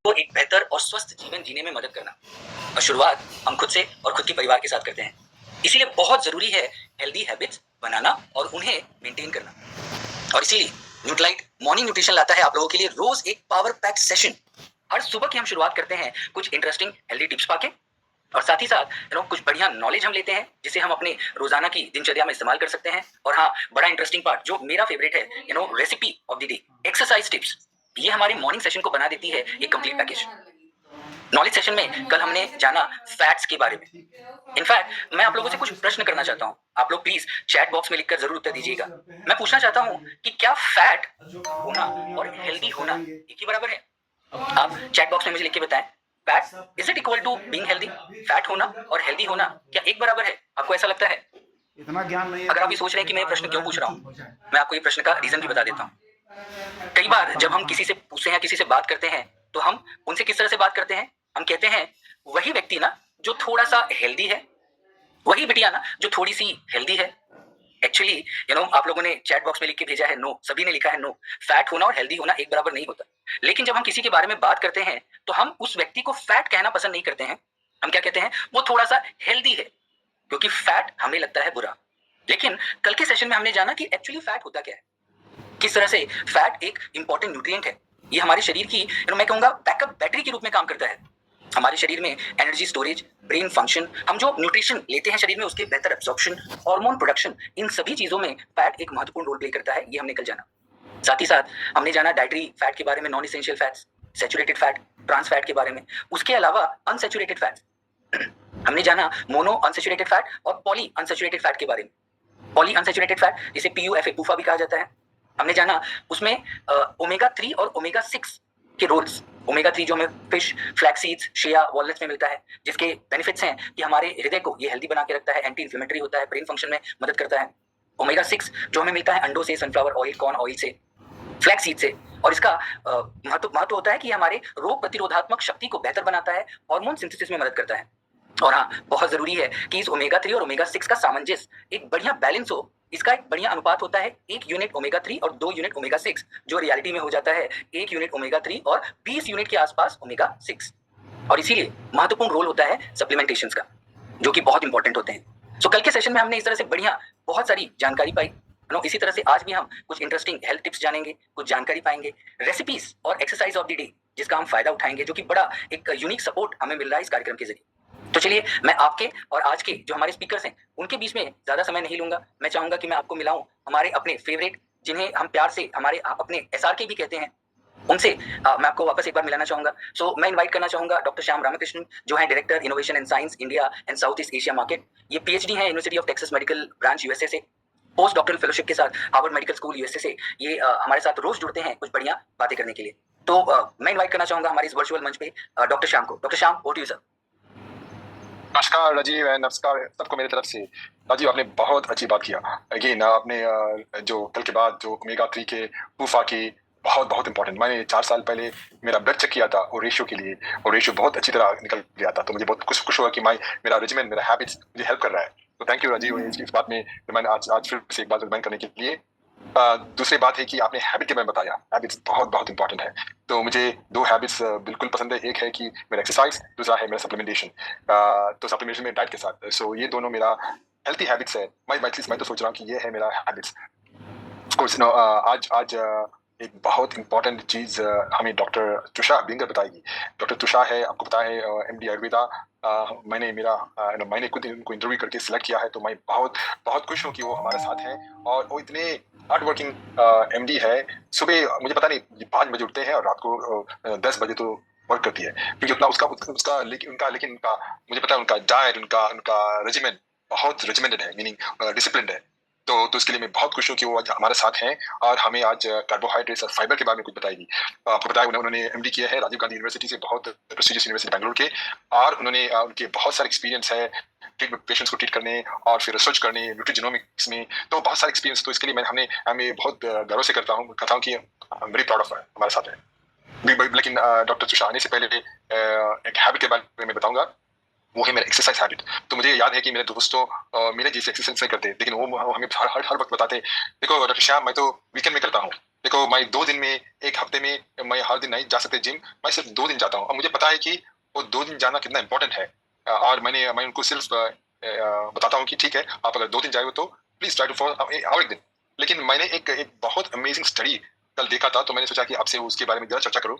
को एक बेहतर और स्वस्थ जीवन जीने में मदद करना। और शुरुआत हम खुद से और खुद के परिवार के साथ करते हैं। इसीलिए बहुत जरूरी है हेल्दी हैबिट्स बनाना और उन्हें मेंटेन करना। और इसीलिए न्यूट्राइट मॉर्निंग न्यूट्रिशन लाता है आप लोगों के लिए रोज एक पावर पैक्ड सेशन। हर सुबह की हम शुरुआत करते हैं कुछ इंटरेस्टिंग हेल्दी टिप्स पाके, और साथ ही साथ कुछ बढ़िया नॉलेज हम लेते हैं जिसे हम अपने रोजाना की दिनचर्या में इस्तेमाल कर सकते हैं। और हाँ, बड़ा इंटरेस्टिंग पार्ट जो मेरा फेवरेट है, recipe of the day, exercise tips. ये हमारे मॉर्निंग सेशन को बना देती है एक कंप्लीट पैकेज। नॉलेज सेशन में कल हमने जाना फैट्स के बारे में। इनफैक्ट मैं आप लोगों से कुछ प्रश्न करना चाहता हूँ, आप लोग प्लीज चैट बॉक्स में लिखकर जरूर उत्तर दीजिएगा। मैं पूछना चाहता हूँ कि क्या फैट होना और हेल्दी होना एक ही बराबर है? आप चैट बॉक्स में मुझे लिख के बताएं, fat is it equal to being healthy? Fat होना और हेल्दी होना क्या एक बराबर है? आपको ऐसा लगता है? इतना ज्ञान नहीं है। अगर आप ये सोच रहे हैं कि मैं प्रश्न क्यों पूछ रहा हूँ, मैं आपको ये प्रश्न का रीजन भी बता देता हूँ। कई बार जब हम किसी से पूछते हैं, किसी से बात करते हैं, तो हम उनसे किस तरह से बात करते हैं? हम कहते हैं वही व्यक्ति ना जो थोड़ा सा हेल्दी है, वही बिटिया ना जो थोड़ी सी हेल्दी है। एक्चुअली आप लोगों ने चैट बॉक्स में लिख के भेजा है नो, सभी ने लिखा है नो, फैट होना और हेल्दी होना एक बराबर नहीं होता। लेकिन जब हम किसी के बारे में बात करते हैं तो हम उस व्यक्ति को फैट कहना पसंद नहीं करते हैं। हम क्या कहते हैं? वो थोड़ा सा हेल्दी है, क्योंकि फैट हमें लगता है बुरा। लेकिन कल के सेशन में हमने जाना कि एक्चुअली फैट होता क्या है, किस तरह से फैट एक इंपॉर्टेंट न्यूट्रिएंट है। ये हमारे शरीर की मैं कहूंगा बैकअप बैटरी के रूप में काम करता है। हमारे शरीर में एनर्जी स्टोरेज, ब्रेन फंक्शन, हम जो न्यूट्रिशन लेते हैं शरीर में उसके बेहतर एब्जॉर्प्शन, हार्मोन प्रोडक्शन, इन सभी चीजों में फैट एक महत्वपूर्ण रोल प्ले करता है। ये हमने कल जाना। साथ ही साथ हमने जाना डाइटरी फैट के बारे में, non essential fats, saturated fat, trans fat के बारे में। उसके अलावा अनसैचुरेटेड फैट हमने जाना, मोनो अनसैचुरेटेड फैट और पॉली अनसैचुरेटेड फैट के बारे में। पॉली अनसैचुरेटेड फैट जिसे PUFA पूफा भी कहा जाता है, हमने जाना उसमें ओमेगा 3 और ओमेगा 6 के रोल्स। ओमेगा 3 जो हमें फिश, फ्लैक्स सीड्स, शिया, वॉलनट्स में मिलता है, जिसके बेनिफिट्स हैं कि हमारे हृदय को ये हेल्दी बना के रखता है, एंटी इन्फ्लेमेटरी होता है, ब्रेन फंक्शन में मदद करता है। ओमेगा 6 जो हमें मिलता है अंडों से, सनफ्लावर ऑयल, कॉर्न ऑयल से, फ्लैक्स सीड से, और इसका महत्व होता है कि हमारे रोग प्रतिरोधात्मक शक्ति को बेहतर बनाता है, हार्मोन सिंथेसिस में मदद करता है। और हाँ, बहुत जरूरी है कि इस ओमेगा 3 और ओमेगा 6 का सामंजस्य, एक बढ़िया बैलेंस हो। इसका एक बढ़िया अनुपात होता है 1 यूनिट ओमेगा 3 और 2 यूनिट ओमेगा 6, जो रियलिटी में हो जाता है 1 यूनिट ओमेगा 3 और 20 यूनिट के आसपास ओमेगा 6। और इसीलिए महत्वपूर्ण रोल होता है सप्लीमेंटेशंस का, जो कि बहुत इंपॉर्टेंट होते हैं। कल के सेशन में हमने इस तरह से बढ़िया बहुत सारी जानकारी पाई। इसी तरह से आज भी हम कुछ इंटरेस्टिंग हेल्थ टिप्स जानेंगे, कुछ जानकारी पाएंगे, रेसिपीज और एक्सरसाइज ऑफ द डे जिसका हम फायदा उठाएंगे, जो कि बड़ा एक यूनिक सपोर्ट हमें मिल रहा है इस कार्यक्रम के जरिए। तो चलिए, मैं आपके और आज के जो हमारे स्पीकर्स हैं उनके बीच में ज्यादा समय नहीं लूंगा। मैं चाहूंगा कि मैं आपको मिलाऊं हमारे अपने फेवरेट, जिन्हें हम प्यार से हमारे अपने SRK भी कहते हैं, उनसे मैं आपको वापस एक बार मिलाना चाहूंगा। मैं इनवाइट करना चाहूंगा डॉक्टर श्याम रामकृष्णन, जो है director innovation and science India and south east Asia market. ये PhD है university of Texas medical branch USA से, पोस्ट डॉक्टरल फेलोशिप के साथ हार्वर्ड मेडिकल स्कूल USA से। ये हमारे साथ रोज जुड़ते हैं कुछ बढ़िया बातें करने के लिए। तो मैं इनवाइट करना चाहूंगा हमारे इस वर्चुअल मंच पे डॉक्टर श्याम को। Doctor Shyam, over to you sir. नमस्कार राजीव, नमस्कार सबको मेरी तरफ से। राजीव, आपने बहुत अच्छी बात किया। अगेन आपने जो कल के बाद जो ओमेगा 3 के पूफा की बहुत बहुत इंपॉर्टेंट, मैंने 4 साल पहले मेरा ब्लड चेक किया था और रेशियो के लिए, और रेशियो बहुत अच्छी तरह निकल गया था। तो मुझे बहुत खुश हुआ कि मेरा रेजिमेंट, मेरा हैबिट्स मुझे हेल्प कर रहा है। तो थैंक यू राजीव इस बात में मैंने आज फिर से एक बार रिमाइंड करने के लिए। दूसरी बात है कि आपने हैबिट के बारे में बताया। हैबिट्स बहुत बहुत इंपॉर्टेंट है। तो मुझे 2 हैबिट्स बिल्कुल पसंद है। एक है कि मेरा एक्सरसाइज, दूसरा है मेरा सप्लीमेंटेशन। तो सप्लीमेंटेशन में डाइट के साथ, सो ये दोनों मेरा हेल्थी हैबिट्स है। मैं तो सोच रहा हूँ कि ये है मेरा हैबिट्स। ऑफ कोर्स आज एक बहुत इंपॉर्टेंट चीज हमें डॉक्टर तुषार बिंगर बताएगी। डॉक्टर तुषार है, आपको पता है, MD आयुर्वेदा। मैंने खुद उनको इंटरव्यू करके सिलेक्ट किया है, तो मैं बहुत बहुत खुश हूँ कि वो हमारे साथ हैं। और वो इतने हार्ड वर्किंग MD है। सुबह मुझे पता नहीं 5 बजे उठते हैं और रात को 10 बजे तो वर्क करती है, क्योंकि उतना उसका लेकिन उनका मुझे पता है उनका डाइट, उनका रेजिमेंट बहुत रेजिमेंटेड है, मीनिंग डिसिप्लिन्ड है। तो इसके लिए मैं बहुत खुश हूँ कि वो आज हमारे साथ हैं और हमें आज कार्बोहाइड्रेट्स और फाइबर के बारे में कुछ बताएगी। आपको पता है उन्होंने MD किया है राजीव गांधी यूनिवर्सिटी से, बहुत प्रेस्टिजियस यूनिवर्सिटी बेंगलुरु के, और उनके बहुत सारे एक्सपीरियंस है पेशेंट्स को ट्रीट करने और फिर रिसर्च करने न्यूट्रीजिनोमिक्स में। तो बहुत सारे एक्सपीरियंस, तो इसके लिए हमें बहुत गर्व से कहता हूँ कि I am very proud of हमारे साथ है। लेकिन डॉक्टर तुषार आने से पहले एक हैबिट के बारे में बताऊंगा। वो है मेरा एक्सरसाइज हैबिट। तो मुझे याद है कि मेरे दोस्तों मेरे जैसे एक्सरसाइज नहीं करते, लेकिन वो हमें हर वक्त बताते, देखो डॉक्टर श्याम, मैं तो वीकेंड में करता हूँ, देखो मैं 2 दिन में, एक हफ्ते में मैं हर दिन नहीं जा सकते जिम, मैं सिर्फ 2 दिन जाता हूँ। और मुझे पता है कि वो 2 दिन जाना कितना इंपॉर्टेंट है। और मैं उनको सिर्फ बताता हूँ कि ठीक है, आप अगर 2 दिन जाए तो प्लीज ट्राई टू फॉलो एक दिन। लेकिन मैंने एक बहुत अमेजिंग स्टडी कल देखा था, तो मैंने सोचा कि आपसे उसके बारे में जरा चर्चा करूँ।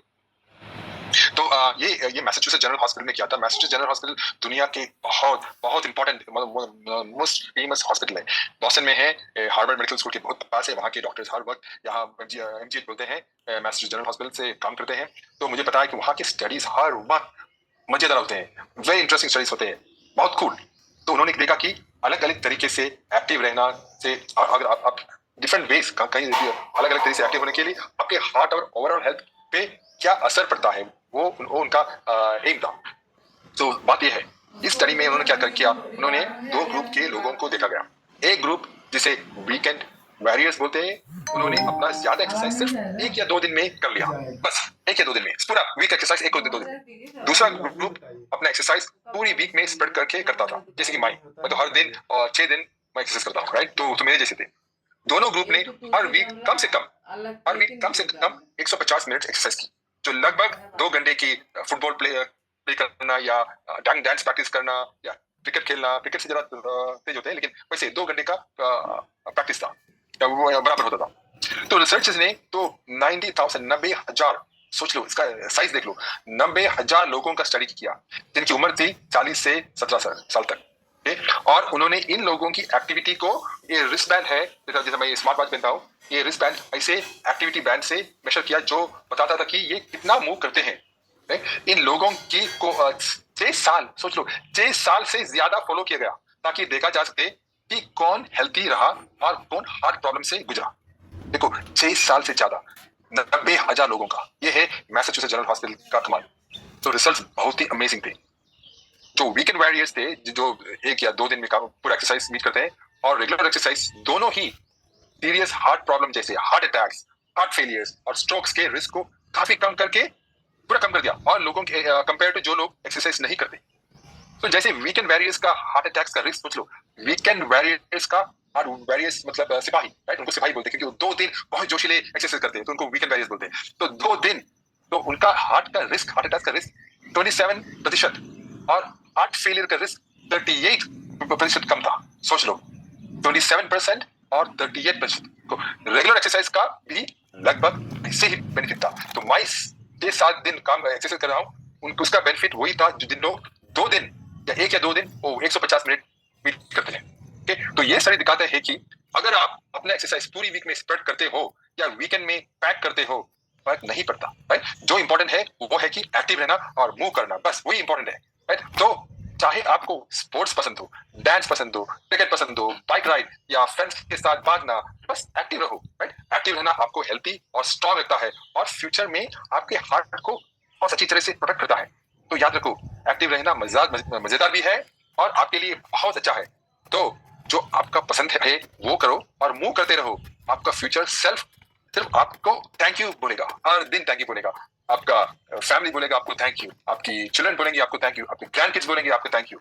तो ये मैसाचुसेट्स जनरल हॉस्पिटल में किया था। मैसाचुसेट्स जनरल हॉस्पिटल दुनिया के बहुत बहुत इंपॉर्टेंट मोस्ट फेमस हॉस्पिटल है, बॉस्टन में है, हार्वर्ड मेडिकल स्कूल के बहुत पास है। वहाँ के डॉक्टर्स हर वक्त यहाँ एमजीएच बोलते हैं, मैसाचुसेट्स जनरल हॉस्पिटल से काम करते हैं। तो मुझे पता है कि वहाँ के स्टडीज हर वक्त मजेदार होते हैं, वेरी इंटरेस्टिंग स्टडीज होते हैं, बहुत कूल। तो उन्होंने देखा कि अलग अलग तरीके से एक्टिव रहना से, अगर आप डिफरेंट वेज कहीं अलग अलग तरीके से एक्टिव होने के लिए आपके हार्ट और ओवरऑल हेल्थ पे क्या असर पड़ता है, वो उनका एम था। तो बात यह है, इस स्टडी में उन्होंने क्या किया, उन्होंने 2 ग्रुप के लोगों को देखा गया। एक ग्रुप जिसे वीकेंड वॉरियर्स बोलते हैं, उन्होंने अपना ज्यादा एक्सरसाइज सिर्फ 1 या 2 दिन में कर लिया, बस 1 या 2 दिन में पूरा वीक एक्सरसाइज 1 या 2 दिन। दूसरा ग्रुप अपना एक्सरसाइज पूरी वीक में स्प्रेड करके करता था, जैसे कि मैं तो हर दिन और 6 दिन मैं एक्सरसाइज करता हूँ, राइट। तो मेरे जैसे थे। दोनों ग्रुप ने हर वीक कम से कम 150 मिनट एक्सरसाइज की, जो लगभग 2 घंटे की फुटबॉल प्ले करना या डांस प्रैक्टिस करना या क्रिकेट खेलना, क्रिकेट से जरा तेज होते हैं, लेकिन वैसे 2 घंटे का प्रैक्टिस था, वो बराबर होता था। तो रिसर्चर्स ने तो 90,000 सोच लो, इसका साइज देख लो, 90,000 लोगों का स्टडी किया जिनकी उम्र थी 40 से 17 साल तक। और उन्होंने इन लोगों की एक्टिविटी को, ये रिस्ट बैंड है, जैसे मैं स्मार्ट वॉच पहनता हूँ, ये रिस्ट बैंड ऐसे एक्टिविटी बैंड से मेजर किया जो बताता था कि ये कितना मूव करते हैं। इन लोगों की को 6 साल, सोच लो, 6 साल से ज्यादा फॉलो किया गया, ताकि देखा जा सके कि कौन हेल्थी रहा और कौन हार्ट प्रॉब्लम से गुजरा। देखो 6 साल से ज्यादा, 90,000 लोगों का, ये है मैसाचुसेट्स जनरल हॉस्पिटल का कमाल। तो रिजल्ट बहुत ही अमेजिंग थे। जो वीकेंड वॉरियर्स थे, जो 1 या 2 दिन में पूरा एक्सरसाइज मीट करते हैं, और रेगुलर एक्सरसाइज, दोनों ही सीरियस हार्ट प्रॉब्लम जैसे हार्ट अटैक्स, हार्ट फेलियर्स और स्ट्रोक्स के रिस्क को काफी कम करके पूरा कम कर दिया, और लोगों के कंपेयर टू जो लोग एक्सरसाइज नहीं करते। तो जैसे वीकेंड वॉरियर्स का हार्ट अटैक्स का रिस्क सोच लो, वीकेंड वॉरियर्स का हार्ट वॉरियर्स मतलब सिपाही, राइट, उनको सिपाही बोलते हैं क्योंकि वो 2 दिन बहुत जोशीले एक्सरसाइज करते हैं, तो उनको वीकेंड वॉरियर्स बोलते हैं। तो 2 दिन, तो उनका हार्ट अटैक का रिस्क 27% और हार्ट फेलियर का रिस्क 38% कम था। सोच लो, 27% और 38%। तो रेगुलर एक्सरसाइज का भी लगभग ऐसे ही बेनिफिट था। तो मैं 6-7 दिन काम एक्सरसाइज कर रहा हूँ, उनको उसका बेनिफिट वही था जो जिन लोग 2 दिन या 1 या 2 दिन वो 150 मिनट मीट करते हैं। तो ये सारी दिखाते हैं कि अगर आप अपना एक्सरसाइज पूरी वीक में स्प्रेड करते हो या वीकेंड में पैक करते हो, फर्क नहीं पड़ता, राइट। जो इंपॉर्टेंट है वो है कि एक्टिव रहना और मूव करना, बस वही इंपॉर्टेंट है, राइट। तो चाहे आपको स्पोर्ट्स पसंद हो, डांस पसंद हो, क्रिकेट पसंद हो, बाइक राइड या फ्रेंड्स के साथ भागना, बस एक्टिव रहो, राइट। एक्टिव रहना आपको हेल्थी और स्ट्रांग रखता है, और फ्यूचर में आपके हार्ट को बहुत अच्छी तरह से प्रोटेक्ट करता है। तो याद रखो, एक्टिव रहना मजेदार भी है और आपके लिए बहुत अच्छा है। तो जो आपका पसंद है वो करो और मूव करते रहो। आपका फ्यूचर सिर्फ आपको थैंक यू बोलेगा, हर दिन थैंक यू बोलेगा। आपका फैमिली बोलेगा आपको थैंक यू, आपकी चिल्ड्रन बोलेंगे आपको थैंक यू, आपके ग्रैंड किड्स बोलेंगे आपको thank you.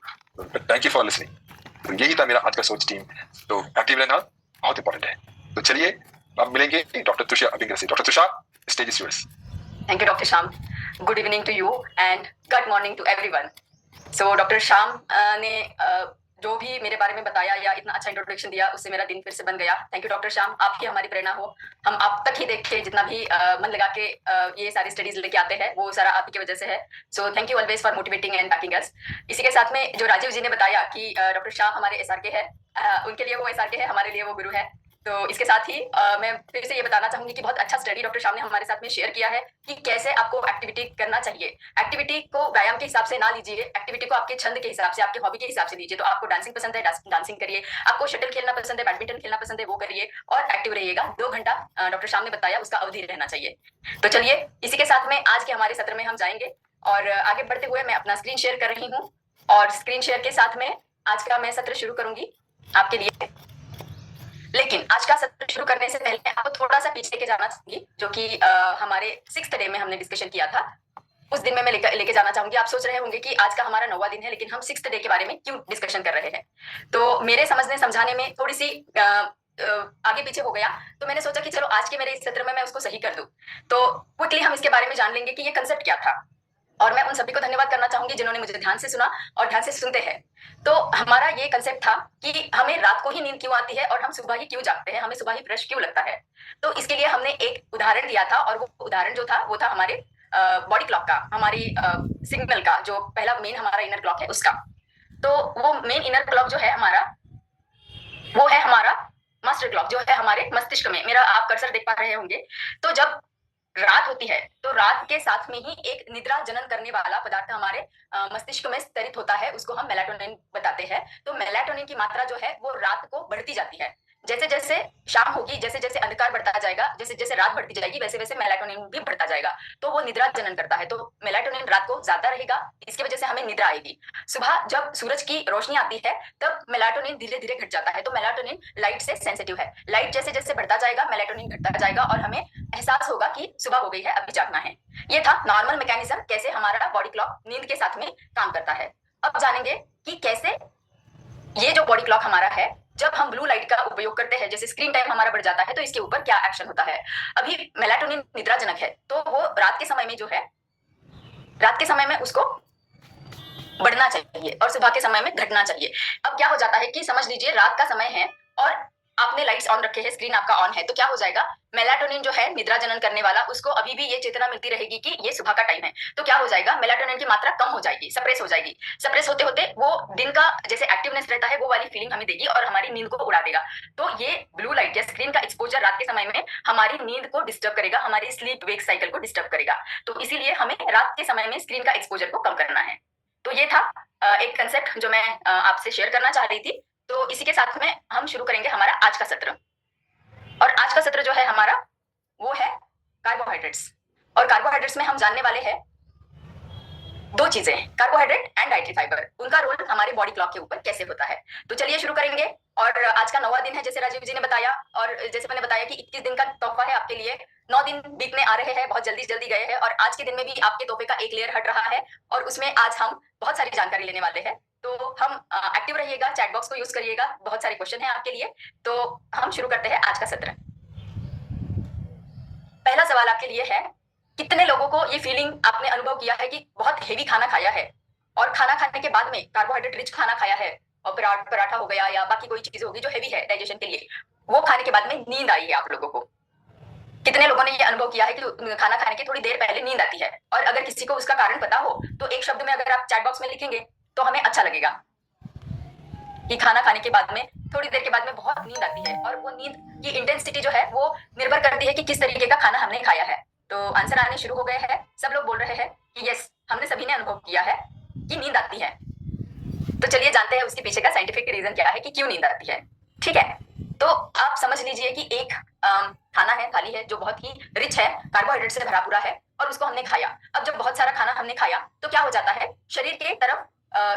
Thank you for listening. तो यही था मेरा आज का सोच टीम। तो एक्टिव रहना बहुत इंपॉर्टेंट है। तो चलिए अब मिलेंगे डॉक्टर तुषार अभिंगर से। Doctor Tushar, stage is yours. Thank you, Dr. Sham. Good evening to you and good morning to everyone. So, Dr. Sham ने जो भी मेरे बारे में बताया या इतना अच्छा इंट्रोडक्शन दिया, उससे मेरा दिन फिर से बन गया। थैंक यू डॉक्टर श्याम, आपकी हमारी प्रेरणा हो। हम आप तक ही देख के जितना भी मन लगा के ये सारी स्टडीज लेके आते हैं, वो सारा आप ही की वजह से है। So thank you always for motivating and backing us. इसी के साथ में जो राजीव जी ने बताया कि डॉक्टर श्याम हमारे एसआरके है, उनके लिए वो एसआरके है, हमारे लिए वो गुरु है। तो इसके साथ ही मैं फिर से ये बताना चाहूंगी कि बहुत अच्छा स्टडी डॉक्टर श्याम ने हमारे साथ में शेयर किया है कि कैसे आपको एक्टिविटी करना चाहिए। एक्टिविटी को व्यायाम के हिसाब से ना लीजिए, एक्टिविटी को आपके छंद के हिसाब से, आपके हॉबी के हिसाब से लीजिए। तो आपको डांसिंग पसंद है, डांसिंग करिए। आपको शटल खेलना पसंद है, बैडमिंटन खेलना पसंद है, वो करिए और एक्टिव रहिएगा। 2 घंटा डॉक्टर श्याम ने बताया उसका अवधि रहना चाहिए। तो चलिए इसी के साथ में आज के हमारे सत्र में हम जाएंगे और आगे बढ़ते हुए मैं अपना स्क्रीन शेयर कर रही हूँ और स्क्रीन शेयर के साथ में आज का मैं सत्र शुरू करूंगी आपके लिए। लेकिन आज का सत्र शुरू करने से पहले आपको थोड़ा सा पीछे के जाना चाहूंगी, जो कि हमारे 6th डे में हमने डिस्कशन किया था। उस दिन में मैं लेके जाना चाहूंगी। आप सोच रहे होंगे कि आज का हमारा 9वां दिन है, लेकिन हम 6th डे के बारे में क्यों डिस्कशन कर रहे हैं। तो मेरे समझने समझाने में थोड़ी सी आगे पीछे हो गया, तो मैंने सोचा कि चलो आज के मेरे इस सत्र में मैं उसको सही कर दूं। तो क्विकली हम इसके बारे में जान लेंगे कि ये कंसेप्ट क्या था। और मैं उन सभी को धन्यवाद करना चाहूंगी जिन्होंने मुझे ध्यान से सुना और ध्यान से सुनते हैं। तो हमारा ये कंसेप्ट था कि हमें रात को ही नींद क्यों आती है और हम सुबह ही क्यों जागते हैं, हमें सुबह ही फ्रेश क्यों लगता है। तो इसके लिए हमने एक उदाहरण दिया था, और वो उदाहरण जो था वो था हमारे बॉडी क्लॉक का, हमारी सिग्नल का, जो पहला मेन हमारा इनर क्लॉक है उसका। तो वो मेन इनर क्लॉक जो है हमारा, वो है हमारा मास्टर क्लॉक, जो है हमारे मस्तिष्क में। मेरा आप कर्सर देख पा रहे होंगे। तो जब रात होती है तो रात के साथ में ही एक निद्रा जनन करने वाला पदार्थ हमारे मस्तिष्क में स्तरित होता है, उसको हम मेलाटोनिन बताते हैं। तो मेलाटोनिन की मात्रा जो है वो रात को बढ़ती जाती है। जैसे जैसे शाम होगी, जैसे जैसे अंधकार बढ़ता जाएगा, जैसे जैसे रात बढ़ती जाएगी, वैसे वैसे मेलाटोनिन भी बढ़ता जाएगा। तो वो निद्रा जनन करता है। तो मेलाटोनिन रात को ज्यादा रहेगा, इसकी वजह से हमें निद्रा आएगी। सुबह जब सूरज की रोशनी आती है तब मेलाटोनिन धीरे धीरे घट जाता है। तो मेलाटोनिन लाइट से सेंसिटिव है। लाइट जैसे जैसे बढ़ता जाएगा मेलाटोनिन घटता जाएगा और हमें एहसास होगा कि सुबह हो गई है, अभी जागना है। ये था नॉर्मल मैकेनिज्म, कैसे हमारा बॉडी क्लॉक नींद के साथ में काम करता है। अब जानेंगे कि कैसे ये जो बॉडी क्लॉक हमारा है, जब हम ब्लू लाइट का उपयोग करते हैं, जैसे स्क्रीन टाइम हमारा बढ़ जाता है, तो इसके ऊपर क्या एक्शन होता है। अभी मेलाटोनिन निद्राजनक है, तो वो रात के समय में जो है, रात के समय में उसको बढ़ना चाहिए और सुबह के समय में घटना चाहिए। अब क्या हो जाता है कि समझ लीजिए रात का समय है और आपने लाइट्स ऑन रखे हैं, स्क्रीन आपका ऑन है, तो क्या हो जाएगा, मेलाटोनिन जो है निद्रा जनन करने वाला, उसको अभी भी ये चेतना मिलती रहेगी कि ये सुबह का टाइम है। तो क्या हो जाएगा, मेलाटोनिन की मात्रा कम हो जाएगी, सप्रेस हो जाएगी। सप्रेस होते होते वो दिन का जैसे एक्टिवनेस रहता है वो वाली फीलिंग हमें देगी और हमारी नींद को उड़ा देगा। तो ये ब्लू लाइट या स्क्रीन का एक्सपोजर रात के समय में हमारी नींद को डिस्टर्ब करेगा, हमारी स्लीप वेक साइकिल को डिस्टर्ब करेगा। तो इसीलिए हमें रात के समय में स्क्रीन का एक्सपोजर को कम करना है। तो ये था एक कंसेप्ट जो मैं आपसे शेयर करना चाह रही थी। तो इसी के साथ में हम शुरू करेंगे हमारा आज का सत्र। और आज का सत्र जो है हमारा वो है कार्बोहाइड्रेट्स। और कार्बोहाइड्रेट्स में हम जानने वाले हैं दो चीजें, कार्बोहाइड्रेट एंड डाइटरी फाइबर, उनका रोल हमारे बॉडी क्लॉक के ऊपर कैसे होता है। तो चलिए शुरू करेंगे। और आज का 9वां दिन है, जैसे राजीव जी ने बताया, और जैसे मैंने बताया कि 21 दिन का तोहफा है आपके लिए। 9 दिन बीतने आ रहे हैं, बहुत जल्दी जल्दी गए हैं, और आज के दिन में भी आपके तोहफे का एक लेयर हट रहा है, और उसमें आज हम बहुत सारी जानकारी लेने वाले हैं। तो हम एक्टिव रहिएगा, चैट बॉक्स को यूज करिएगा, बहुत सारे क्वेश्चन है आपके लिए। तो हम शुरू करते हैं आज का सत्र। पहला सवाल आपके लिए है, कितने लोगों को ये फीलिंग आपने अनुभव किया है कि बहुत हेवी खाना खाया है और खाना खाने के बाद में कार्बोहाइड्रेट रिच खाना खाया है, और पराठा हो गया या बाकी कोई चीज होगी जो हेवी है डाइजेशन के लिए, वो खाने के बाद में नींद आई है आप लोगों को। कितने लोगों ने ये अनुभव किया है कि खाना खाने के थोड़ी देर पहले नींद आती है। और अगर किसी को उसका कारण पता हो तो एक शब्द में अगर आप चैट बॉक्स में लिखेंगे तो हमें अच्छा लगेगा कि खाना खाने के बाद में थोड़ी देर के बाद में बहुत नींद आती है। और वो नींद की इंटेंसिटी जो है वो निर्भर करती है कि किस तरीके का खाना हमने खाया है। तो आंसर आने शुरू हो गए हैं, सब लोग बोल रहे हैं कि यस, हमने सभी ने अनुभव किया है कि नींद आती है। तो चलिए जानते हैं उसके पीछे का साइंटिफिक रीजन क्या है कि क्यों नींद आती है। ठीक है, तो आप समझ लीजिए कि एक खाना है, थाली है, जो बहुत ही रिच है, कार्बोहाइड्रेट से भरा पूरा है, और उसको हमने खाया। अब जब बहुत सारा खाना हमने खाया तो क्या हो जाता है, शरीर के तरफ